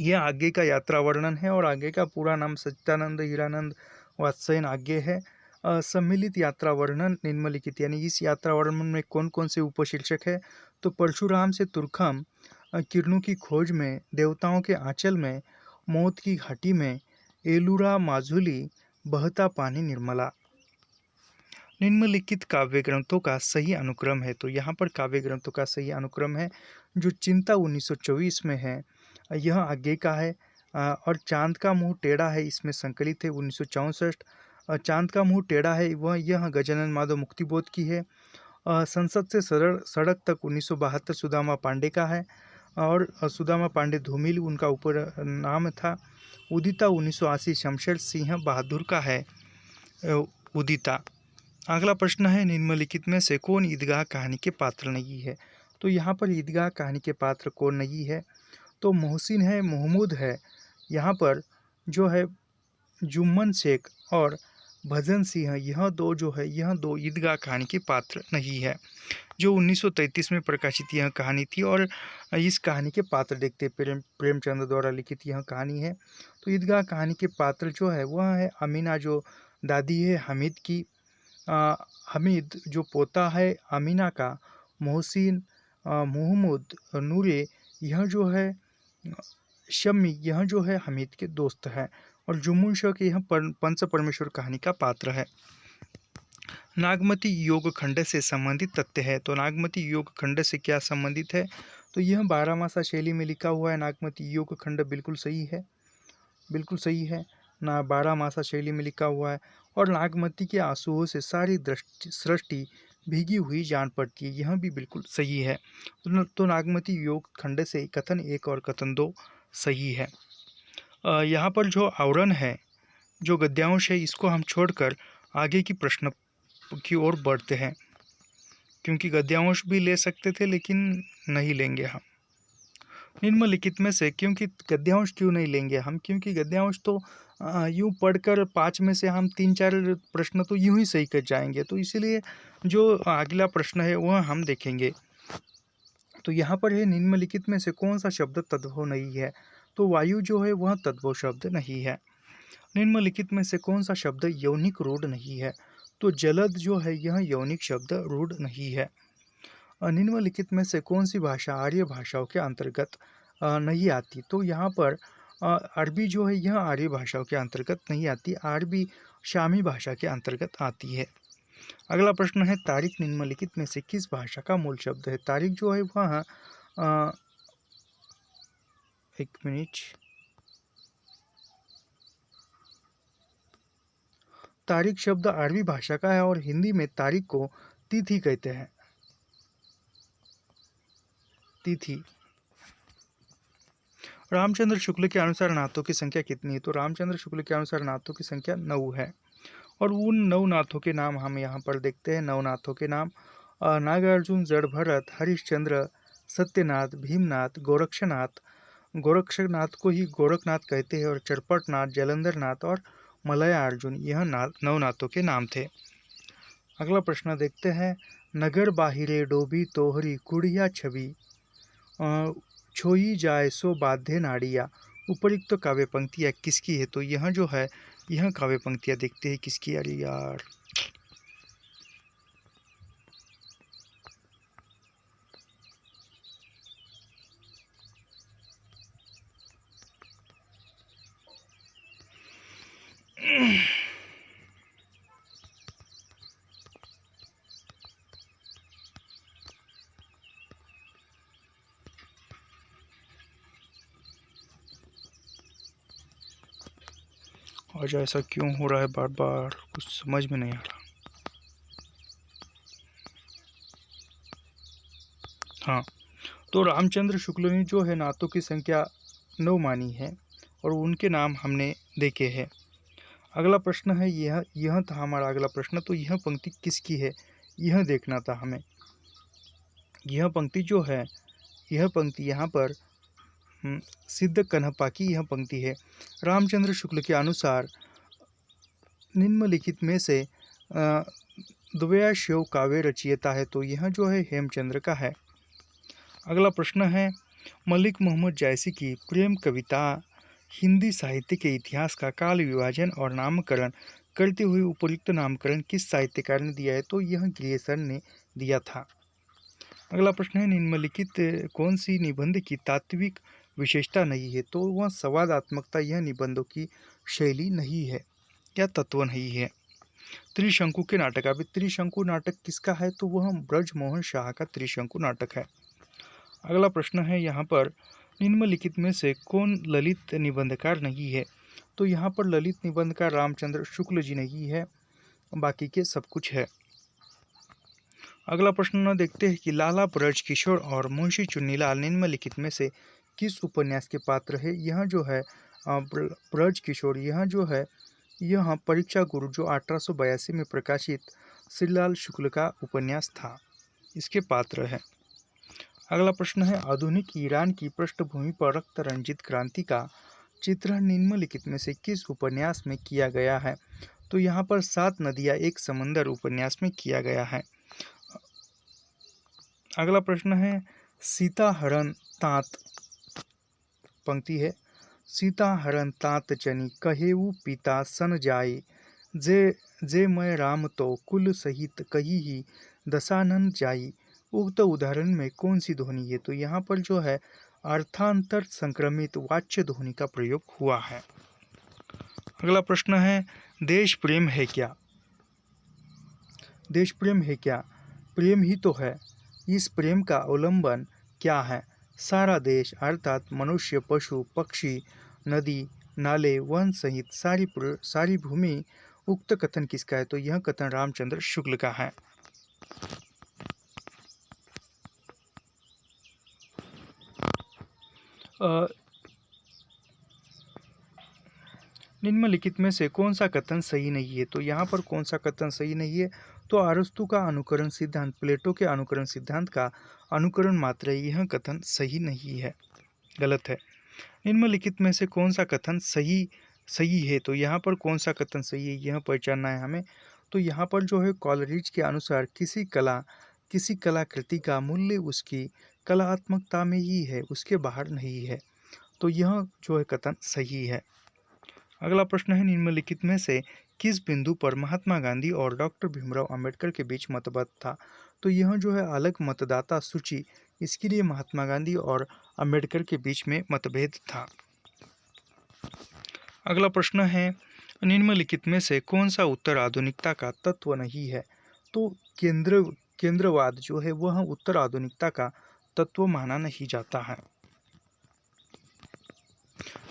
यह आगे का यात्रा वर्णन है और आगे का पूरा नाम सच्चिदानंद हीरानंद वात्स्ययन आगे है। सम्मिलित यात्रा वर्णन निम्नलिखित, यानी इस यात्रा वर्णन में कौन कौन से उपशीर्षक है। तो परशुराम से तुर्खम, किरणों की खोज में, देवताओं के आंचल में, मौत की घाटी में, एलुरा माजुली, बहता पानी निर्मला। निम्नलिखित काव्य ग्रंथों का सही अनुक्रम है। तो यहाँ पर काव्य ग्रंथों का सही अनुक्रम है जो चिंता 1924 में है, यह आगे का है। और चांद का मुंह टेढ़ा है, इसमें संकलित है 1964। चांद का मुंह टेढ़ा है वह यह गजानन माधव मुक्तिबोध की है। संसद से सड़क तक 1972 सुदामा पांडे का है। और सुदामा पांडे धूमिल उनका ऊपर नाम था। उदिता 1980 शमशेर सिंह बहादुर का है उदिता। अगला प्रश्न है, निम्नलिखित में से कौन ईदगाह कहानी के पात्र नहीं है। तो यहाँ पर ईदगाह कहानी के पात्र कौन नहीं है, तो मोहसिन है, महमूद है। यहाँ पर जो है जुम्मन शेख और भजन सिंह, यह दो जो है यह दो ईदगाह कहानी के पात्र नहीं है। जो 1933 में प्रकाशित यह कहानी थी और इस कहानी के पात्र देखते प्रेमचंद द्वारा लिखित यह कहानी है। तो ईदगाह कहानी के पात्र जो है वह है अमीना, जो दादी है हमीद की, हमीद जो पोता है अमीना का, मोहसिन, महमूद, नूरे, यह जो है शम्मी, यह जो है हमीद के दोस्त हैं। और जुम्मन शेख यह पंच परमेश्वर कहानी का पात्र है। नागमती योग खंड से संबंधित तथ्य है। तो नागमती योग खंड से क्या संबंधित है, तो यह 12 मासा शैली में लिखा हुआ है। नागमती योग खंड बिल्कुल सही है, बिल्कुल सही है ना, 12 मासा शैली में लिखा हुआ है। और नागमती के आंसुओं से सारी सृष्टि भीगी हुई जान पड़ती है, यह भी बिल्कुल सही है। तो नागमती योग खंड से कथन 1 और कथन 2 सही है। यहाँ पर जो आवरण है, जो गद्यांश है, इसको हम छोड़कर आगे की प्रश्न की ओर बढ़ते हैं, क्योंकि गद्यांश भी ले सकते थे लेकिन नहीं लेंगे हम। निम्नलिखित में से, क्योंकि गद्यांश क्यों नहीं लेंगे हम, क्योंकि गद्यांश तो यूँ पढ़कर 5 में से हम 3-4 प्रश्न तो यूँ ही सही कर जाएंगे, तो इसीलिए जो अगला प्रश्न है वह हम देखेंगे। तो यहाँ पर है, निम्नलिखित में से कौन सा शब्द तद्भव नहीं है। तो वायु जो है वह तद्भव शब्द नहीं है। निम्नलिखित में से कौन सा शब्द यौनिक रूढ़ नहीं है। तो जलद जो है यह यौनिक शब्द रूढ़ नहीं है। निम्नलिखित में से कौन सी भाषा आर्य भाषाओं के अंतर्गत नहीं आती। तो यहाँ पर अरबी जो है यह आर्य भाषाओं के अंतर्गत नहीं आती, अरबी शामी भाषा के अंतर्गत आती है। अगला प्रश्न है, तारीख निम्नलिखित में से किस भाषा का मूल शब्द है। तारीख जो है वह एक मिनट, तारीख शब्द अरबी भाषा का है और हिंदी में तारीख को तिथि कहते हैं, तिथि। रामचंद्र शुक्ल के अनुसार नाथों की संख्या कितनी है। तो रामचंद्र शुक्ल के अनुसार नाथों की संख्या 9 है। और उन 9 नाथों के नाम हम यहाँ पर देखते हैं। 9 नाथों के नाम, नागार्जुन, जड़भरत, हरिश्चंद्र, सत्यनाथ, भीमनाथ, गोरक्षनाथ, गोरक्षनाथ को ही गोरखनाथ कहते हैं, और चरपटनाथ, जलंधरनाथ और मलया अर्जुन, यह 9 नाथों के नाम थे। अगला प्रश्न देखते हैं, नगर बाहिरे डोबी तोहरी कुड़िया छवि, छोई जाए सो बाध्य नाड़िया। उपयुक्त काव्य पंक्तियाँ किसकी है। तो यह जो है यह काव्य पंक्तियाँ देखते हैं किसकी। अरे यार, आज ऐसा क्यों हो रहा है बार बार, कुछ समझ में नहीं आ रहा। हाँ, तो रामचंद्र शुक्ल ने जो है नातों की संख्या 9 मानी है और उनके नाम हमने देखे हैं। अगला प्रश्न है, यह था हमारा अगला प्रश्न। तो यह पंक्ति किसकी है, यह देखना था हमें। यह पंक्ति जो है, यह पंक्ति यहाँ पर सिद्ध कन्हप्पा की यह पंक्ति है। रामचंद्र शुक्ल के अनुसार निम्नलिखित में से द्वया शिव काव्य रचयिता है, तो यह जो है हेमचंद्र का है। अगला प्रश्न है, मलिक मोहम्मद जायसी की प्रेम कविता हिंदी साहित्य के इतिहास का काल विभाजन और नामकरण करते हुए उपयुक्त नामकरण किस साहित्यकार ने दिया है, तो यह ग्रियर्सन ने दिया था। अगला प्रश्न है, निम्नलिखित कौन सी निबंध की तात्विक विशेषता नहीं है, तो वह संवादात्मकता, यह निबंधों की शैली नहीं है या तत्व नहीं है। त्रिशंकु के नाटक, अभी त्रिशंकु नाटक किसका है, तो वह ब्रजमोहन शाह का त्रिशंकु नाटक है। अगला प्रश्न है यहाँ पर, निम्नलिखित में से कौन ललित निबंधकार नहीं है, तो यहाँ पर ललित निबंधकार रामचंद्र शुक्ल जी नहीं है, बाकी के सब कुछ है। अगला प्रश्न देखते हैं कि लाला ब्रज किशोर और मुंशी चुन्नीलाल निम्नलिखित में से किस उपन्यास के पात्र है। यह जो है ब्रज किशोर, यह जो है यह परीक्षा गुरु जो 1882 में प्रकाशित श्रीलाल शुक्ल का उपन्यास था, इसके पात्र है। अगला प्रश्न है, आधुनिक ईरान की पृष्ठभूमि पर रक्त रंजित क्रांति का चित्रण निम्नलिखित में से किस उपन्यास में किया गया है, तो यहाँ पर 7 नदियाँ एक समंदर उपन्यास में किया गया है। अगला प्रश्न है, सीता हरण तात पंक्ति है, सीता हरण तात जनी कहेऊ पिता सन जाए, जे मैं राम तो कुल सहित कही ही दशानन जाई। उक्त उदाहरण में कौन सी ध्वनि है, तो यहाँ पर जो है अर्थांतर संक्रमित वाच्य ध्वनि का प्रयोग हुआ है। अगला प्रश्न है, देश प्रेम है क्या। देश प्रेम है क्या, प्रेम ही तो है। इस प्रेम का अवलंबन क्या है, सारा देश अर्थात मनुष्य, पशु, पक्षी, नदी, नाले, वन सहित सारी भूमि। उक्त कथन किसका है, तो यह कथन रामचंद्र शुक्ल का है। निम्नलिखित में से कौन सा कथन सही नहीं है, तो यहाँ पर कौन सा कथन सही नहीं है, तो अरस्तु का अनुकरण सिद्धांत प्लेटो के अनुकरण सिद्धांत का अनुकरण मात्र है, यह कथन सही नहीं है, गलत है। निम्नलिखित में से कौन सा कथन सही है, तो यहाँ पर कौन सा कथन सही है, यह पहचानना है हमें। तो यहाँ पर जो है कॉलरिज के अनुसार किसी कलाकृति का मूल्य उसकी कलात्मकता में ही है, उसके बाहर नहीं है, तो यह जो है कथन सही है। अगला प्रश्न है, निम्नलिखित में से किस बिंदु पर महात्मा गांधी और डॉक्टर भीमराव अंबेडकर के बीच मतभेद था, तो यह जो है अलग मतदाता सूची, इसके लिए महात्मा गांधी और अंबेडकर के बीच में मतभेद था। अगला प्रश्न है, निम्नलिखित में से कौन सा उत्तर आधुनिकता का तत्व नहीं है, तो केंद्रवाद जो है वह उत्तर आधुनिकता का तत्व माना नहीं जाता है।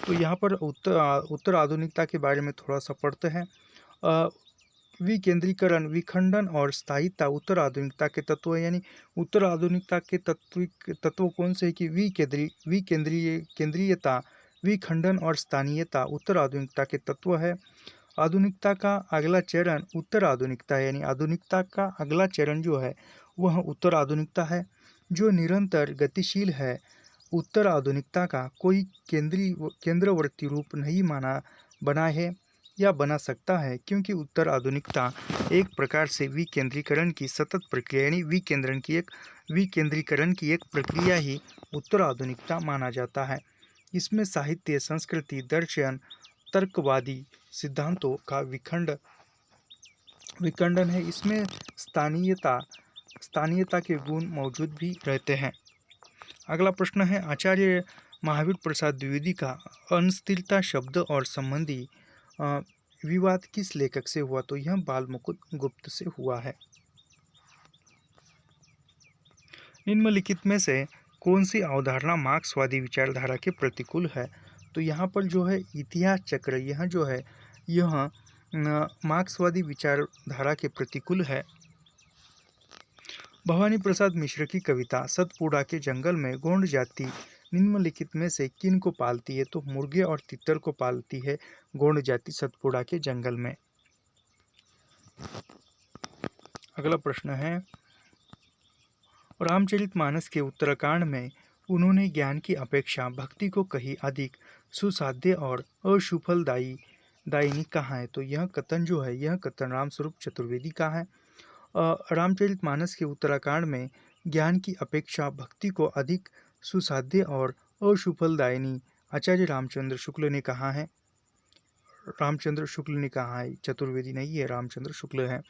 तो यहाँ पर उत्तर आधुनिकता के बारे में थोड़ा सा पढ़ते हैं। विकेंद्रीकरण, विखंडन और स्थायित्व उत्तर आधुनिकता के तत्व है, यानी उत्तर आधुनिकता के तत्व कौन से है कि केंद्रीयता, विखंडन और स्थानीयता उत्तर आधुनिकता के तत्व है। आधुनिकता का अगला चरण उत्तर आधुनिकता है, यानी आधुनिकता का अगला चरण जो है वह उत्तर आधुनिकता है, जो निरंतर गतिशील है। उत्तर आधुनिकता का कोई केंद्रवर्ती रूप नहीं बना है या बना सकता है, क्योंकि उत्तर आधुनिकता एक प्रकार से विकेंद्रीकरण की सतत प्रक्रिया, यानी विकेंद्रीकरण की एक प्रक्रिया ही उत्तर आधुनिकता माना जाता है। इसमें साहित्य, संस्कृति, दर्शन, तर्कवादी सिद्धांतों का विखंडन है। इसमें स्थानीयता के गुण मौजूद भी रहते हैं। अगला प्रश्न है, आचार्य महावीर प्रसाद द्विवेदी का अस्थिरता शब्द और संबंधी विवाद किस लेखक से हुआ, तो यह बाल मुकुंद गुप्त से हुआ है। निम्नलिखित में से कौन सी अवधारणा मार्क्सवादी विचारधारा के प्रतिकूल है, तो यहाँ पर जो है इतिहास चक्र, यह जो है यह मार्क्सवादी विचारधारा के प्रतिकूल है। भवानी प्रसाद मिश्र की कविता सतपुड़ा के जंगल में गोंड जाति निम्नलिखित में से किन को पालती है? तो मुर्गे और तितर को पालती है गोंड जाति सतपुड़ा के जंगल में। अगला प्रश्न है, रामचरितमानस के उत्तरकांड में उन्होंने ज्ञान की अपेक्षा भक्ति को कहीं अधिक सुसाध्य और दायिनी कहा है? तो यह कथन जो है, यह कथन रामस्वरूप चतुर्वेदी का है। रामचरितमानस के उत्तराखंड में ज्ञान की अपेक्षा भक्ति को अधिक सुसाध्य और अशुफलदायिनी आचार्य रामचंद्र शुक्ल ने कहा है। रामचंद्र शुक्ल ने कहा है, चतुर्वेदी नहीं है, रामचंद्र शुक्ल है।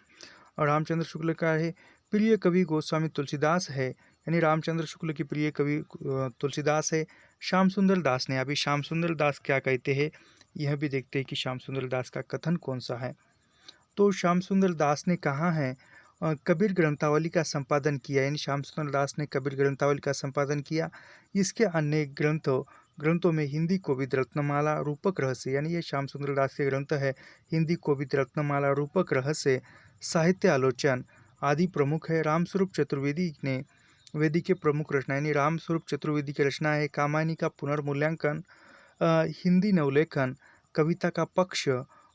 और रामचंद्र शुक्ल का है प्रिय कवि गोस्वामी तुलसीदास है, यानी रामचंद्र शुक्ल की प्रिय कवि तुलसीदास है। श्याम सुंदर दास ने, अभी श्याम सुंदर दास क्या कहते हैं यह भी देखते हैं कि श्याम सुंदर दास का कथन कौन सा है। तो श्याम सुंदर दास ने कहा है कबीर ग्रंथावली का संपादन किया, यानी श्याम सुंदर दास ने कबीर ग्रंथावली का संपादन किया। इसके अन्य ग्रंथों में हिंदी कोविद रत्नमाला, रूपक रहस्य, यानी ये श्याम सुंदर दास के ग्रंथ है, हिंदी कोविद रत्नमाला, रूपक रहस्य, साहित्य आलोचन आदि प्रमुख है। रामस्वरूप चतुर्वेदी ने वेदी के प्रमुख रचना, यानी रामस्वरूप चतुर्वेदी की रचना है कामायनी का पुनर्मूल्यांकन, हिंदी नवलेखन, कविता का पक्ष,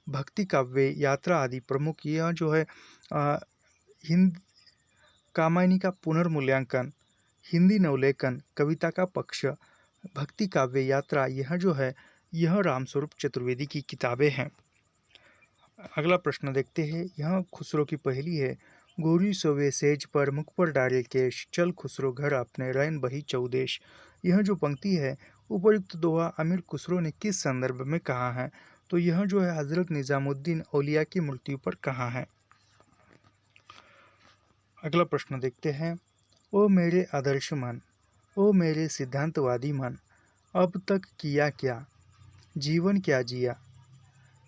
भक्ति काव्य, यात्रा आदि प्रमुख। यह जो है हिंद कामायनी का पुनर्मूल्यांकन, हिंदी नवलेखन, कविता का पक्ष, भक्ति काव्य, यात्रा, यह जो है यह रामस्वरूप चतुर्वेदी की किताबें हैं। अगला प्रश्न देखते हैं, यह खुसरो की पहेली है। गोरी सोवे सेज पर मुख पर डाले केश, चल खुसरो घर अपने रैन बही चौदेश। यह जो पंक्ति है उपर्युक्त दोहा अमीर खुसरो ने किस संदर्भ में कहा है? तो यह जो है हजरत निजामुद्दीन औलिया की मृत्यु पर कहा है। अगला प्रश्न देखते हैं, ओ मेरे आदर्श मन, ओ मेरे सिद्धांतवादी मन, अब तक किया क्या, जीवन क्या जिया।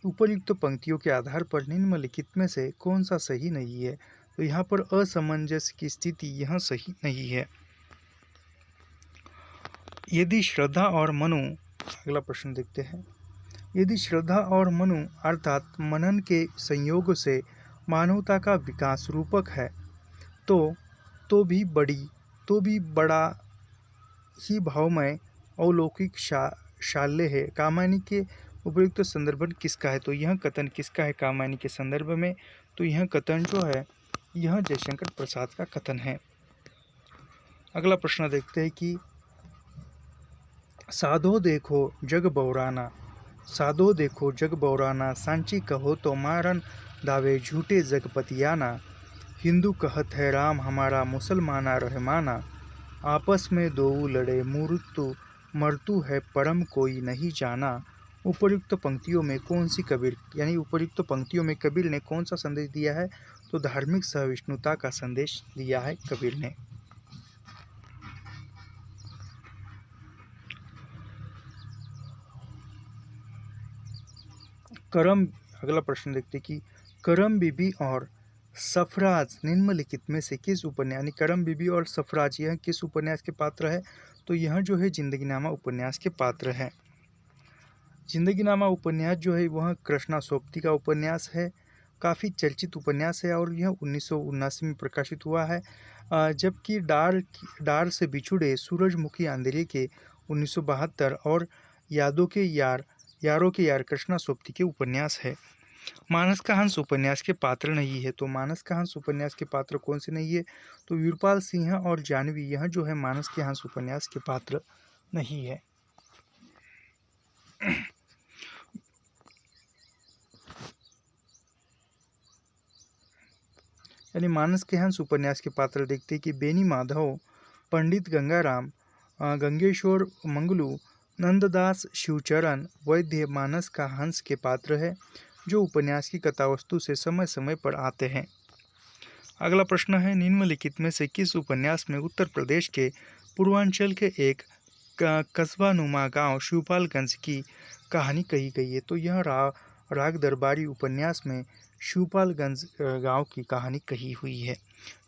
उपर्युक्त पंक्तियों के आधार पर निम्नलिखित में से कौन सा सही नहीं है? तो यहाँ पर असमंजस की स्थिति यह सही नहीं है। यदि श्रद्धा और मनु, अगला प्रश्न देखते हैं, यदि श्रद्धा और मनु अर्थात मनन के संयोग से मानवता का विकास रूपक है तो भी बड़ा ही भावमय अलौकिक शाल्य है। कामायनी के उपयुक्त संदर्भ किसका है? तो यह कथन किसका है कामायनी के संदर्भ में? तो यह कथन जो है यह जयशंकर प्रसाद का कथन है। अगला प्रश्न देखते हैं कि साधो देखो जग बौराना, साधो देखो जग बौराना, सांची कहो तो मारन दावे झूठे जगपतियाना। हिंदू कहत है राम हमारा, मुसलमाना रहमाना, आपस में दो लड़े मृत्यु है परम कोई नहीं जाना। उपर्युक्त पंक्तियों में कौन सी कबीर, यानी उपर्युक्त पंक्तियों में कबीर ने कौन सा संदेश दिया है? तो धार्मिक सहिष्णुता का संदेश दिया है कबीर ने। अगला प्रश्न देखते कि करम बीबी और सफराज निम्नलिखित में से किस उपन्यास, यानी करम बीबी और सफराज यह किस उपन्यास के पात्र है? तो यह जो है जिंदगीनामा उपन्यास के पात्र है। जिंदगीनामा उपन्यास जो है वह कृष्णा सोबती का उपन्यास है, काफ़ी चर्चित उपन्यास है और यह 1979 में प्रकाशित हुआ है। जबकि डार से बिछुड़े सूरजमुखी अंधेरे के 1972 और यारों के यार कृष्णा सोबती के उपन्यास है। मानस का हंस उपन्यास के पात्र नहीं है। तो मानस का हंस उपन्यास के पात्र कौन से नहीं है? तो वीरपाल सिंह और जानवी यह जो है मानस के हंस उपन्यास के पात्र नहीं है। यानी मानस के हंस उपन्यास के पात्र देखते कि बेनी माधव, पंडित गंगाराम, गंगेश्वर मंगलू, नंददास शिवचरण वैद्य मानस का हंस के पात्र है, जो उपन्यास की कथावस्तु से समय समय पर आते हैं। अगला प्रश्न है, निम्नलिखित में से किस उपन्यास में उत्तर प्रदेश के पूर्वांचल के एक कस्बानुमा गांव शिवपालगंज की कहानी कही गई है? तो यह राग दरबारी उपन्यास में शिवपालगंज गांव की कहानी कही हुई है,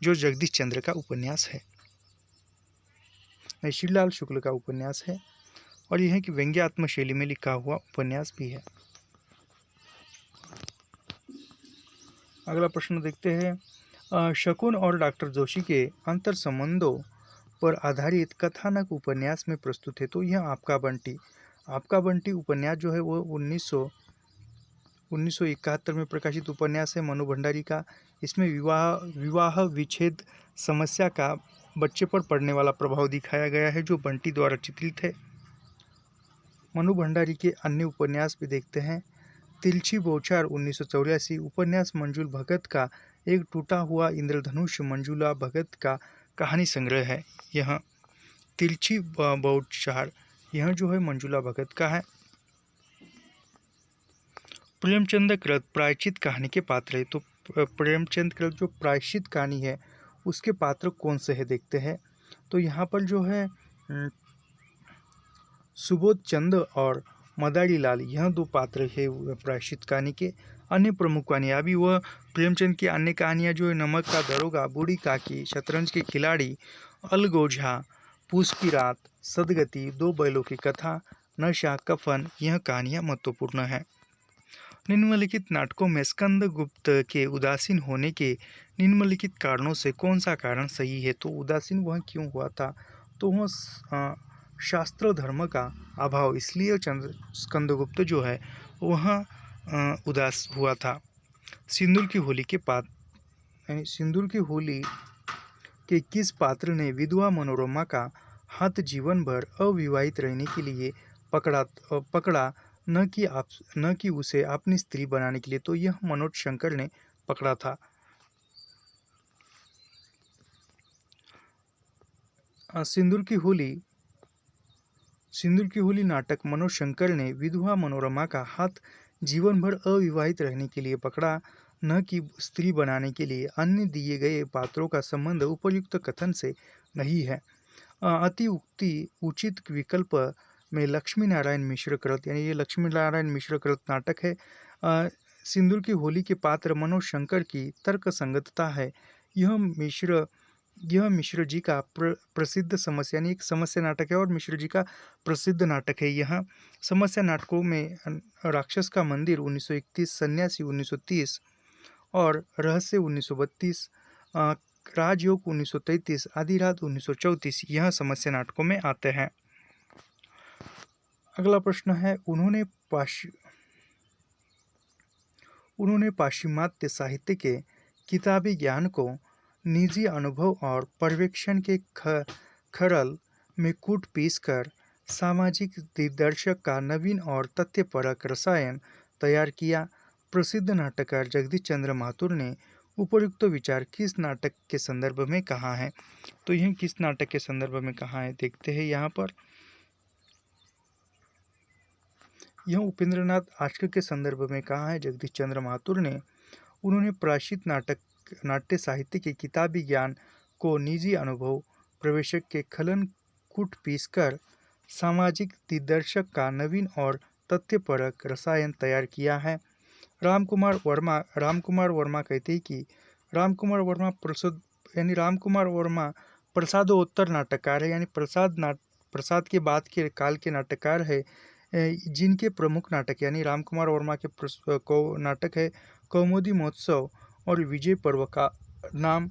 जो जगदीश चंद्र का उपन्यास है, श्रीलाल शुक्ल का उपन्यास है और यह कि व्यंग्यात्मक शैली में लिखा हुआ उपन्यास भी है। अगला प्रश्न देखते हैं। शकुन और डॉक्टर जोशी के अंतर संबंधों पर आधारित कथानक उपन्यास में प्रस्तुत है। तो यह आपका बंटी उपन्यास जो है वो 1971 में प्रकाशित उपन्यास है मनु भंडारी का। इसमें विवाह विच्छेद समस्या का बच्चे पर पड़ने वाला प्रभाव दिखाया गया है, जो बंटी द्वारा चित्रित है। मनु भंडारी के अन्य उपन्यास भी देखते हैं। तिलछी बौछार 1984 उपन्यास मंजुल भगत का एक टूटा हुआ इंद्रधनुष मंजुला भगत का कहानी संग्रह है। यह तिलछी बौछार यह जो है मंजुला भगत का है। प्रेमचंद कृत प्रायश्चित कहानी के पात्र है। तो प्रेमचंद कृत जो प्रायश्चित कहानी है उसके पात्र कौन से है देखते हैं। तो यहाँ पर जो है सुबोध चंद और मदारी लाल यह दो पात्र है प्रायश्चित कहानी के। अन्य प्रमुख कहानियाँ अभी वह प्रेमचंद की अन्य कहानियाँ जो है नमक का दरोगा, बूढ़ी काकी, शतरंज के खिलाड़ी, अलगोझा, पूस की रात, सदगति, दो बैलों की कथा, नशा, कफन यह कहानियाँ महत्वपूर्ण हैं। निम्नलिखित नाटकों में स्कंदगुप्त के उदासीन होने के निम्नलिखित कारणों से कौन सा कारण सही है। तो उदासीन वह क्यों हुआ था। तो वह शास्त्र धर्म का अभाव, इसलिए स्कंदगुप्त जो है वह उदास हुआ था। सिंदूर की होली के सिंदूर की होली के किस पात्र ने विधवा मनोरमा का हाथ जीवन भर अविवाहित रहने के लिए पकड़ा न कि उसे अपनी स्त्री बनाने के लिए। तो यह मनोज शंकर ने पकड़ा था। सिंदूर की होली नाटक मनोज शंकर ने विधवा मनोरमा का हाथ जीवन भर अविवाहित रहने के लिए पकड़ा, न कि स्त्री बनाने के लिए। अन्य दिए गए पात्रों का संबंध उपयुक्त कथन से नहीं है। अति उचित विकल्प में लक्ष्मी नारायण मिश्र कृत, यानी ये लक्ष्मी नारायण मिश्र कृत नाटक है। सिंदूर की होली के पात्र मनोज शंकर की तर्क संगतता है। यह मिश्र जी का प्रसिद्ध समस्या, यानी एक समस्या नाटक है और मिश्र जी का प्रसिद्ध नाटक है। यह समस्या नाटकों में राक्षस का मंदिर 1931, सन्यासी 1930 और रहस्य 1932, राजयोग 1933, आधी रात 1934 यह समस्या नाटकों में आते हैं। अगला प्रश्न है, उन्होंने पाश्चिमात्य साहित्य के किताबी ज्ञान को निजी अनुभव और पर्यवेक्षण के खरल में कूट पीस कर सामाजिक दिग्दर्शक का नवीन और तथ्यपरक रसायन तैयार किया। प्रसिद्ध नाटककार जगदीश चंद्र माथुर ने उपयुक्त विचार किस नाटक के संदर्भ में कहा है। तो यह किस नाटक के संदर्भ में कहा है देखते हैं। यहाँ पर यह उपेंद्रनाथ आष्ट के संदर्भ में कहा है जगदीश चंद्र माथुर ने। उन्होंने प्रायश्चित नाट्य साहित्य के किताबी ज्ञान को निजी अनुभव प्रवेशक के खलन कूट पीस कर सामाजिक दिग्दर्शक का नवीन और तथ्यपरक रसायन तैयार किया है। रामकुमार वर्मा कहते हैं कि रामकुमार वर्मा प्रसादोत्तर नाटककार है, यानी प्रसाद के बाद के काल के नाटककार है, जिनके प्रमुख नाटक यानी रामकुमार वर्मा के नाटक है कौमुदी महोत्सव और विजय पर्व का नाम।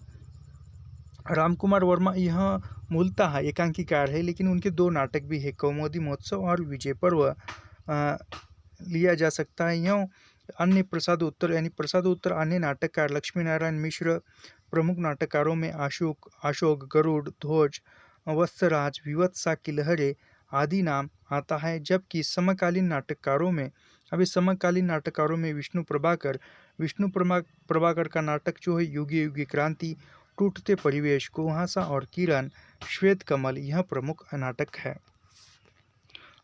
रामकुमार वर्मा यह मूलतः एकांकीकार है, लेकिन उनके दो नाटक भी है, कौमुदी महोत्सव और विजय पर्व लिया जा सकता है। यह अन्य प्रसादोत्तर अन्य नाटककार लक्ष्मी नारायण मिश्र, प्रमुख नाटककारों में अशोक, गरुड़ ध्वज, वत्सराज, विवत्सा की लहरें आदि नाम आता है। जबकि समकालीन नाटककारों में विष्णु प्रभाकर का नाटक जो है युगी युगी क्रांति, टूटते परिवेश, कुहासा और किरण, श्वेत कमल यह प्रमुख नाटक है।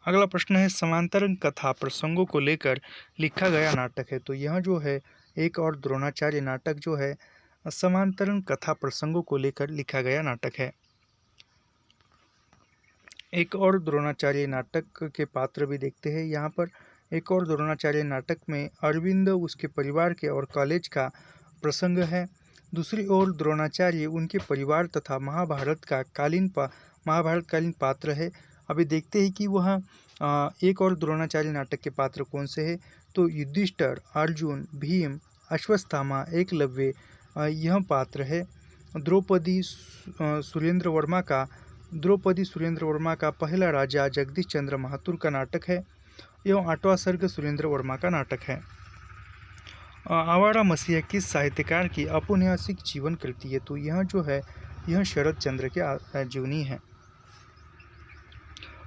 अगला प्रश्न है, समांतरण कथा प्रसंगों को लेकर लिखा गया नाटक है। तो यह जो है एक और द्रोणाचार्य नाटक जो है समांतरण कथा प्रसंगों को लेकर लिखा गया नाटक है। एक और द्रोणाचार्य नाटक के पात्र भी देखते हैं। यहाँ पर एक और द्रोणाचार्य नाटक में अरविंद, उसके परिवार के और कॉलेज का प्रसंग है। दूसरी ओर द्रोणाचार्य उनके परिवार तथा महाभारत कालीन पात्र है। अभी देखते हैं कि वह एक और द्रोणाचार्य नाटक के पात्र कौन से हैं। तो युधिष्ठिर, अर्जुन, भीम अश्वत्थामा, एकलव्य यह पात्र है। सुरेंद्र वर्मा का पहला राजा जगदीश चंद्र महातुर का नाटक है। एवं 8वां सर्ग सुरेंद्र वर्मा का नाटक है। आवारा मसीहा किस साहित्यकार की औपन्यासिक जीवन कृति है? तो यह जो है यह शरद चंद्र के जीवनी है।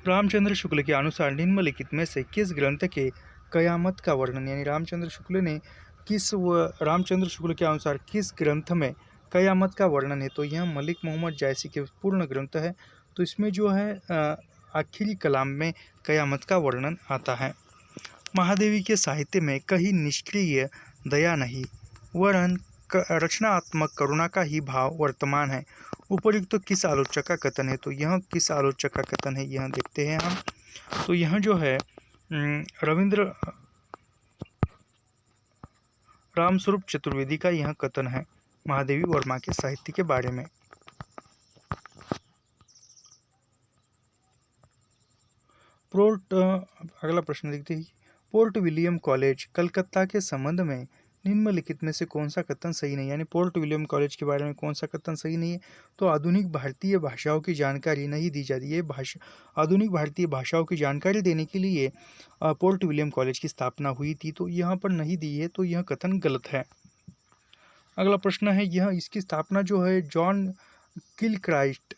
रामचंद्र शुक्ल के अनुसार निम्नलिखित में से किस ग्रंथ के कयामत का वर्णन, यानी रामचंद्र शुक्ल के अनुसार किस ग्रंथ में कयामत का वर्णन है? तो यह मलिक मोहम्मद जायसी के पूर्ण ग्रंथ है। तो इसमें जो है आखिरी कलाम में कयामत का वर्णन आता है। महादेवी के साहित्य में कहीं निष्क्रिय दया नहीं, वरन रचनात्मक करुणा का ही भाव वर्तमान है। उपयुक्त तो किस आलोचक का कथन है? तो यह किस आलोचक का कथन है यह देखते हैं हम। तो यह जो है रविंद्र रामस्वरूप चतुर्वेदी का यह कथन है महादेवी वर्मा के साहित्य के बारे में। अगला प्रश्न देखते हैं। पोर्ट विलियम कॉलेज कलकत्ता के संबंध में निम्नलिखित में से कौन सा कथन सही नहीं, यानी पोर्ट विलियम कॉलेज के बारे में कौन सा कथन सही नहीं है? तो आधुनिक भारतीय भाषाओं की जानकारी नहीं दी जाती है। आधुनिक भारतीय भाषाओं की जानकारी देने के लिए पोर्ट विलियम कॉलेज की स्थापना हुई थी, तो यहाँ पर नहीं दी है, तो यह कथन गलत है। अगला प्रश्न है, यह इसकी स्थापना जो है John Gilchrist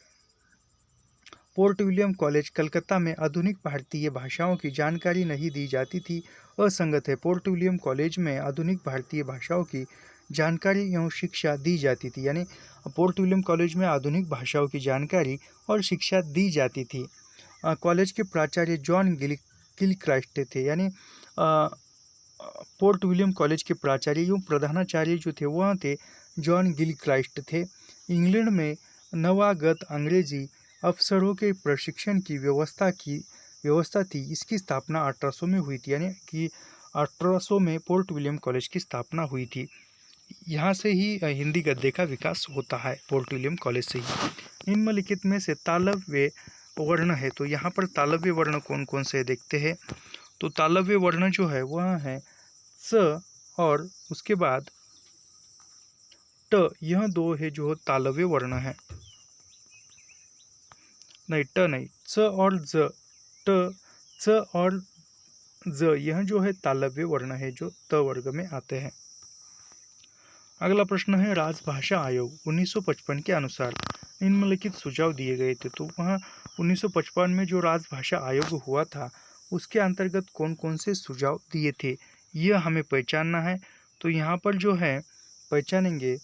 Fort William college Calcutta में आधुनिक भारतीय भाषाओं की जानकारी नहीं दी जाती थी, असंगत है। पोर्ट विलियम कॉलेज में आधुनिक भारतीय भाषाओं की जानकारी एवं शिक्षा दी जाती थी, यानी पोर्ट विलियम कॉलेज में आधुनिक भाषाओं की जानकारी और शिक्षा दी जाती थी। कॉलेज के प्राचार्य जॉन किलक्राइस्ट थे, यानी पोर्ट विलियम कॉलेज के प्राचार्य एवं प्रधानाचार्य जो थे वह थे जॉन किलक्राइस्ट थे। इंग्लैंड में नवागत अंग्रेजी अफसरों के प्रशिक्षण की व्यवस्था थी। इसकी स्थापना 1800 में हुई थी, यानी कि 1800 में पोर्ट विलियम कॉलेज की स्थापना हुई थी। यहाँ से ही हिंदी गद्य का विकास होता है, पोर्ट विलियम कॉलेज से ही। निम्नलिखित में से तालव्य वर्ण है, तो यहाँ पर तालव्य वर्ण कौन कौन से देखते हैं। तो तालव्य वर्ण जो है वह है स और उसके बाद ट, यह दो है जो तालव्य वर्ण है। नहीं, ट नहीं, च और ज, ट, च और ज, यह जो है तालव्य वर्ण है जो त वर्ग में आते हैं। अगला प्रश्न है, राजभाषा आयोग 1955 के अनुसार निम्नलिखित सुझाव दिए गए थे। तो वहाँ 1955 में जो राजभाषा आयोग हुआ था उसके अंतर्गत कौन कौन से सुझाव दिए थे यह हमें पहचानना है। तो यहाँ पर जो है पहचानेंगे,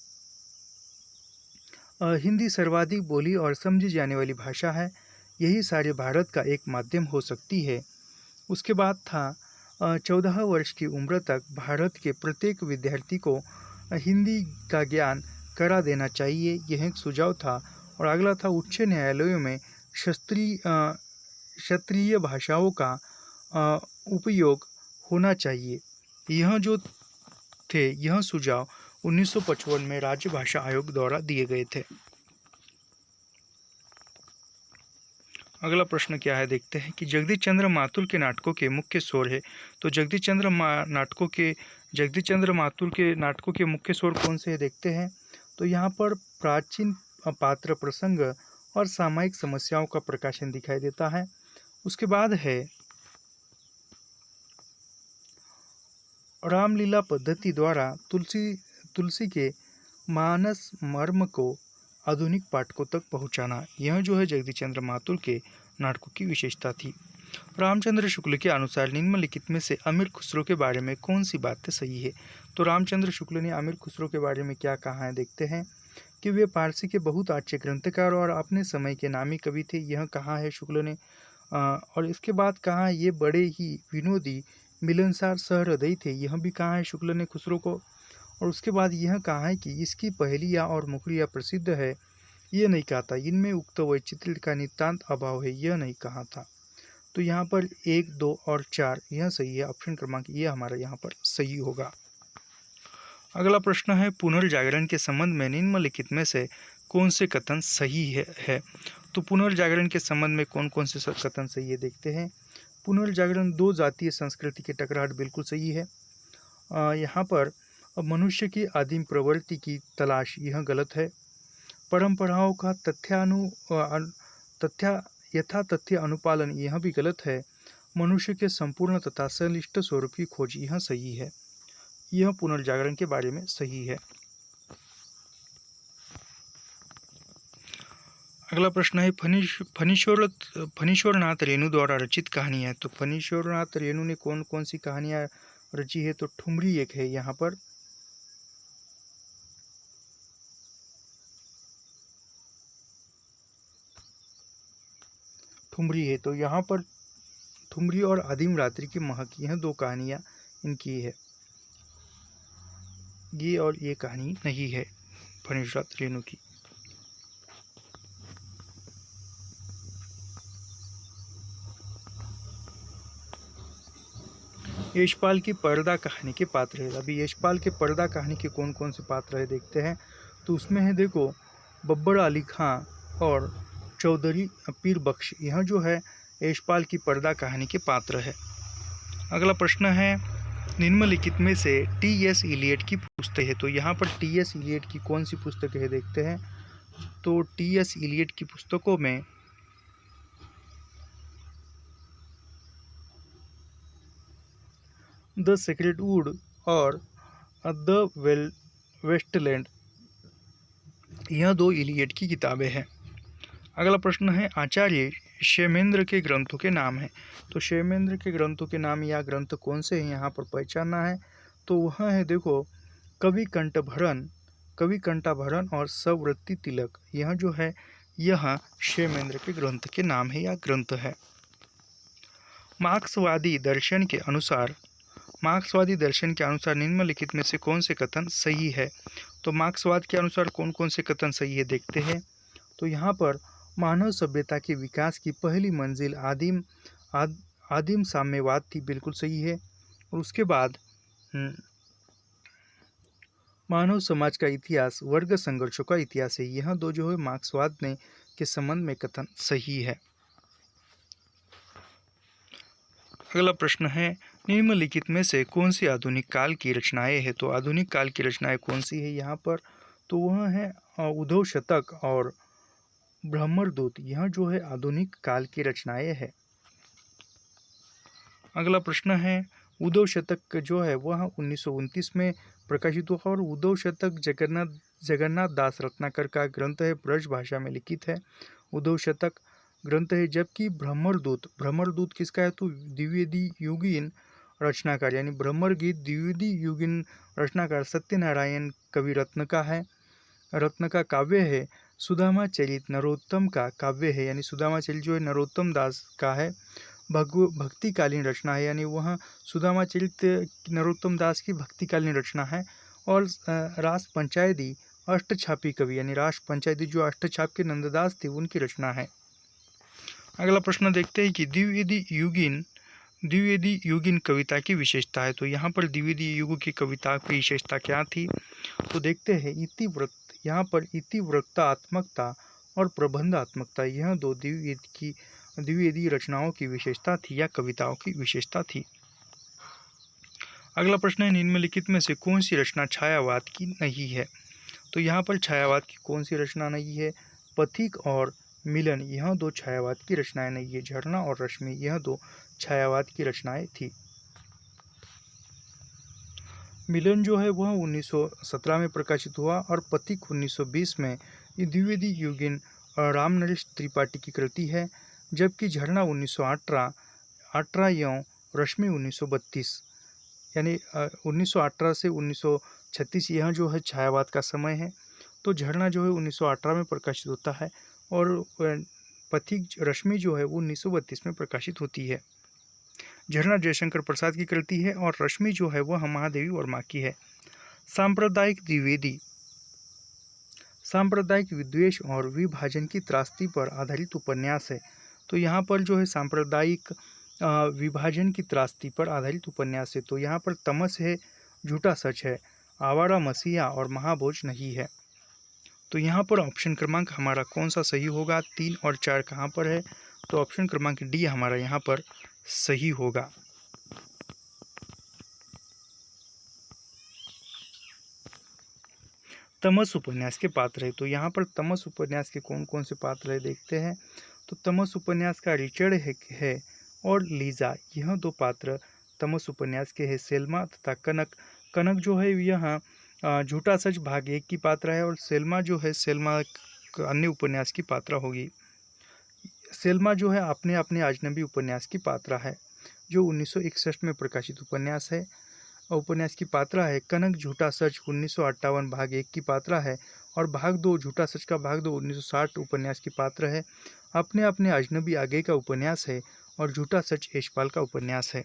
हिंदी सर्वाधिक बोली और समझी जाने वाली भाषा है, यही सारे भारत का एक माध्यम हो सकती है। उसके बाद था 14 वर्ष की उम्र तक भारत के प्रत्येक विद्यार्थी को हिंदी का ज्ञान करा देना चाहिए, यह एक सुझाव था। और अगला था उच्च न्यायालयों में क्षेत्रीय भाषाओं का उपयोग होना चाहिए। यह जो थे यह सुझाव 1955 में राज्य भाषा आयोग द्वारा दिए गए थे। अगला प्रश्न क्या है देखते हैं कि जगदीश चंद्र मातुल के नाटकों के मुख्य स्वर है। तो जगदीश चंद्र मातुल के नाटकों के मुख्य स्वर कौन से है देखते हैं। तो यहाँ पर प्राचीन पात्र प्रसंग और सामायिक समस्याओं का प्रकाशन दिखाई देता है। उसके बाद है रामलीला पद्धति द्वारा तुलसी के मानस मर्म को आधुनिक पाठकों तक पहुंचाना, यह जो है जगदीश चंद्र मातुल के नाटकों की विशेषता थी। रामचंद्र शुक्ल के अनुसार निम्नलिखित में से अमीर खुसरो के बारे में कौन सी बातें सही है। तो रामचंद्र शुक्ल ने अमीर खुसरो के बारे में क्या कहा है देखते हैं कि वे पारसी के बहुत अच्छे ग्रंथकार और अपने समय के नामी कवि थे, यह कहा है शुक्ल ने। और इसके बाद कहा ये बड़े ही विनोदी मिलनसार सहृदयी थे, यह भी कहा है शुक्ल ने खुसरो को। और उसके बाद यह कहा है कि इसकी पहेलियाँ और मुखरियाँ प्रसिद्ध है, यह नहीं कहा था। इनमें उक्त वैचित्र्य का नितांत अभाव है, यह नहीं कहा था। तो यहाँ पर 1, 2 और 4 यह सही है। ऑप्शन क्रमांक ये हमारा यहाँ पर सही होगा। अगला प्रश्न है, पुनर्जागरण के संबंध में निम्नलिखित में से कौन से कथन सही है। तो पुनर्जागरण के संबंध में कौन कौन से कथन सही है देखते हैं। पुनर्जागरण दो जातीय संस्कृति के टकराहट बिल्कुल सही है। यहाँ पर अब मनुष्य की आदिम प्रवृत्ति की तलाश, यह गलत है। परंपराओं का तथ्य यथा तथ्य अनुपालन, यह भी गलत है। मनुष्य के संपूर्ण तथा संलिष्ट स्वरूप की खोज, यह सही है। यह पुनर्जागरण के बारे में सही है। अगला प्रश्न है, फणीश्वरनाथ रेणु द्वारा रचित कहानी है। तो फणीश्वरनाथ रेणु ने कौन कौन सी कहानियां रची है? तो ठुमरी एक है यहाँ पर। ठुमरी है, तो यहाँ पर ठुमरी और आदिम रात्रि की महक, यह दो कहानियां इनकी है। ये और ये कहानी नहीं है फणीश्वरनाथ रेणु की। यशपाल की पर्दा कहानी के पात्र है। अभी यशपाल के पर्दा कहानी के कौन कौन से पात्र है देखते हैं। तो उसमें है, देखो, बब्बर अली खां और चौधरी पीर बख्श, यह जो है यशपाल की पर्दा कहानी के पात्र है। अगला प्रश्न है, निम्नलिखित में से टी.एस. इलियट की पुस्तक है। तो यहाँ पर टी.एस. इलियट की कौन सी पुस्तक है देखते हैं। तो टी.एस. इलियट की पुस्तकों में द सीक्रेट वुड और द वेस्टलैंड, यह दो इलियट की किताबें हैं। अगला प्रश्न है, आचार्य क्षेमेंद्र के ग्रंथों के नाम हैं। तो क्षेमेंद्र के ग्रंथों के नाम या ग्रंथ कौन से हैं यहाँ पर पहचानना है। तो वह है, देखो, कवि कंठाभरण और सवृत्ति तिलक, यह जो है यह क्षेमेंद्र के ग्रंथ के नाम है या ग्रंथ है। मार्क्सवादी दर्शन के अनुसार निम्नलिखित में से कौन से कथन सही है। तो मार्क्सवाद के अनुसार कौन कौन से कथन सही है देखते हैं। तो यहाँ पर मानव सभ्यता के विकास की पहली मंजिल आदिम साम्यवाद थी, बिल्कुल सही है। और उसके बाद मानव समाज का इतिहास वर्ग संघर्षों का इतिहास है, यह दो जो है मार्क्सवाद ने के संबंध में कथन सही है। अगला प्रश्न है, निम्नलिखित में से कौन सी आधुनिक काल की रचनाएं है। तो आधुनिक काल की रचनाएं कौन सी है यहाँ पर। तो वह है उद्धव शतक और ब्रह्मदूत, यह जो है आधुनिक काल की रचनाएं है। अगला प्रश्न है, उद्धव शतक जो है वह 1929 में प्रकाशित हुआ और उद्धव शतक जगन्नाथ दास रत्नाकर का ग्रंथ है, ब्रज भाषा में लिखित है उद्धव शतक ग्रंथ है। जबकि भ्रमरदूत किसका है। तो द्विवेदी युगीन रचनाकार, यानी भ्रमर गीत द्विवेदी युगीन रचनाकार सत्यनारायण कवि रत्न का काव्य है। सुदामा चरित नरोत्तम का काव्य है, यानी सुदामा चरित जो है नरोत्तम दास का है। भक्तिकालीन रचना है, यानी वह सुदामा चरित नरोत्तम दास की भक्तिकालीन रचना है। और रास पंचायती अष्टछापी कवि, यानी रास पंचायती जो अष्टछाप के नंददास थे उनकी रचना है। अगला प्रश्न देखते हैं कि द्विवेदी युगीन कविता की विशेषता है। तो यहाँ पर द्विवेदी युग की कविता की विशेषता क्या थी। तो देखते हैं, यहाँ पर इतिवृत्तात्मकता और प्रबंधात्मकता, यह दो द्विवेदी रचनाओं की विशेषता थी या कविताओं की विशेषता थी। अगला प्रश्न है, निम्नलिखित में से कौन सी रचना छायावाद की नहीं है। तो यहाँ पर छायावाद की कौन सी रचना नहीं है। पथिक और मिलन, यह दो छायावाद की रचनाएं नहीं है। झरना और रश्मि, यह दो छायावाद की रचनाएं थी। मिलन जो है वह 1917 में प्रकाशित हुआ और पथिक 1920 में। ये द्विवेदी युगीन रामनरेश त्रिपाठी की कृति है। जबकि झरना 1918 एवं रश्मि 1932, यानी 1918 से 1936, यह जो है छायावाद का समय है। तो झरना जो है 1918 में प्रकाशित होता है और पथिक रश्मि जो है वो 1932 में प्रकाशित होती है। झरना जयशंकर प्रसाद की कृति है और रश्मि जो है वह महादेवी वर्मा की है। सांप्रदायिक विद्वेष और विभाजन की त्रासदी पर आधारित उपन्यास है। तो यहाँ पर जो है सांप्रदायिक विभाजन की त्रासदी पर आधारित उपन्यास है। तो यहाँ पर तमस है, झूठा सच है, आवारा मसीहा और महाभोज नहीं है। तो यहाँ पर ऑप्शन क्रमांक हमारा कौन सा सही होगा। 3 और 4 कहाँ पर है। तो ऑप्शन क्रमांक डी हमारा यहाँ पर सही होगा। तमस उपन्यास के पात्र है। तो यहाँ पर तमस उपन्यास के कौन कौन से पात्र है देखते हैं। तो तमस उपन्यास का रिचर्ड है और लीजा, यह दो पात्र तमस उपन्यास के हैं। सेल्मा तथा कनक, कनक जो है यह झूठा सच भाग 1 की पात्र है और सेल्मा जो है, सेल्मा अन्य उपन्यास की पात्रा होगी। सेल्मा जो है अपने अपने अजनबी उपन्यास की पात्रा है, जो 1961 में प्रकाशित उपन्यास है। उपन्यास की पात्रा है। कनक झूठा सच 1958 भाग 1 की पात्रा है और भाग 2 झूठा सच का भाग 2 1960 उपन्यास की पात्र है। अपने अपने अजनबी आगे का उपन्यास है और झूठा सच यशपाल का उपन्यास है।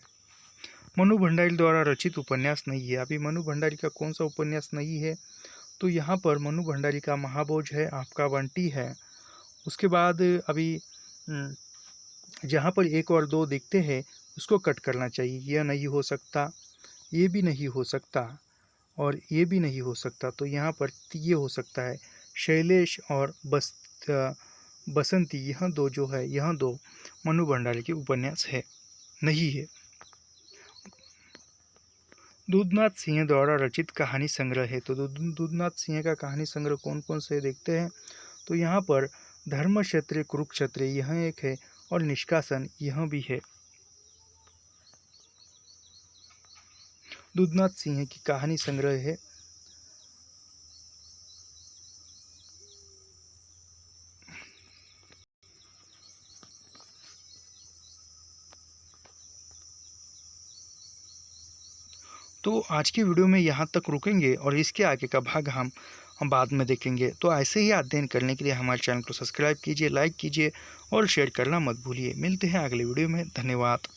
मनु भंडारी द्वारा रचित उपन्यास नहीं है। अभी मनु भंडारी का कौन सा उपन्यास नहीं है, तो यहाँ पर मनु भंडारी का महाभोज है, आपका बंटी है। उसके बाद अभी जहाँ पर 1 और 2 दिखते हैं उसको कट करना चाहिए। यह नहीं हो सकता, ये भी नहीं हो सकता और ये भी नहीं हो सकता। तो यहाँ पर ये हो सकता है। शैलेश और बसंती, यह दो जो है, यह दो मनु भंडारी के उपन्यास है, नहीं है। दूधनाथ सिंह द्वारा रचित कहानी संग्रह है। तो दूधनाथ सिंह का कहानी संग्रह कौन कौन से देखते हैं। तो यहाँ पर धर्मक्षेत्र कुरुक्षेत्र यह एक है और निष्कासन यह भी है। दूधनाथ सिंह की कहानी संग्रह है। तो आज की वीडियो में यहाँ तक रुकेंगे और इसके आगे का भाग हम बाद में देखेंगे। तो ऐसे ही अध्ययन करने के लिए हमारे चैनल को सब्सक्राइब कीजिए, लाइक कीजिए और शेयर करना मत भूलिए। मिलते हैं अगले वीडियो में। धन्यवाद।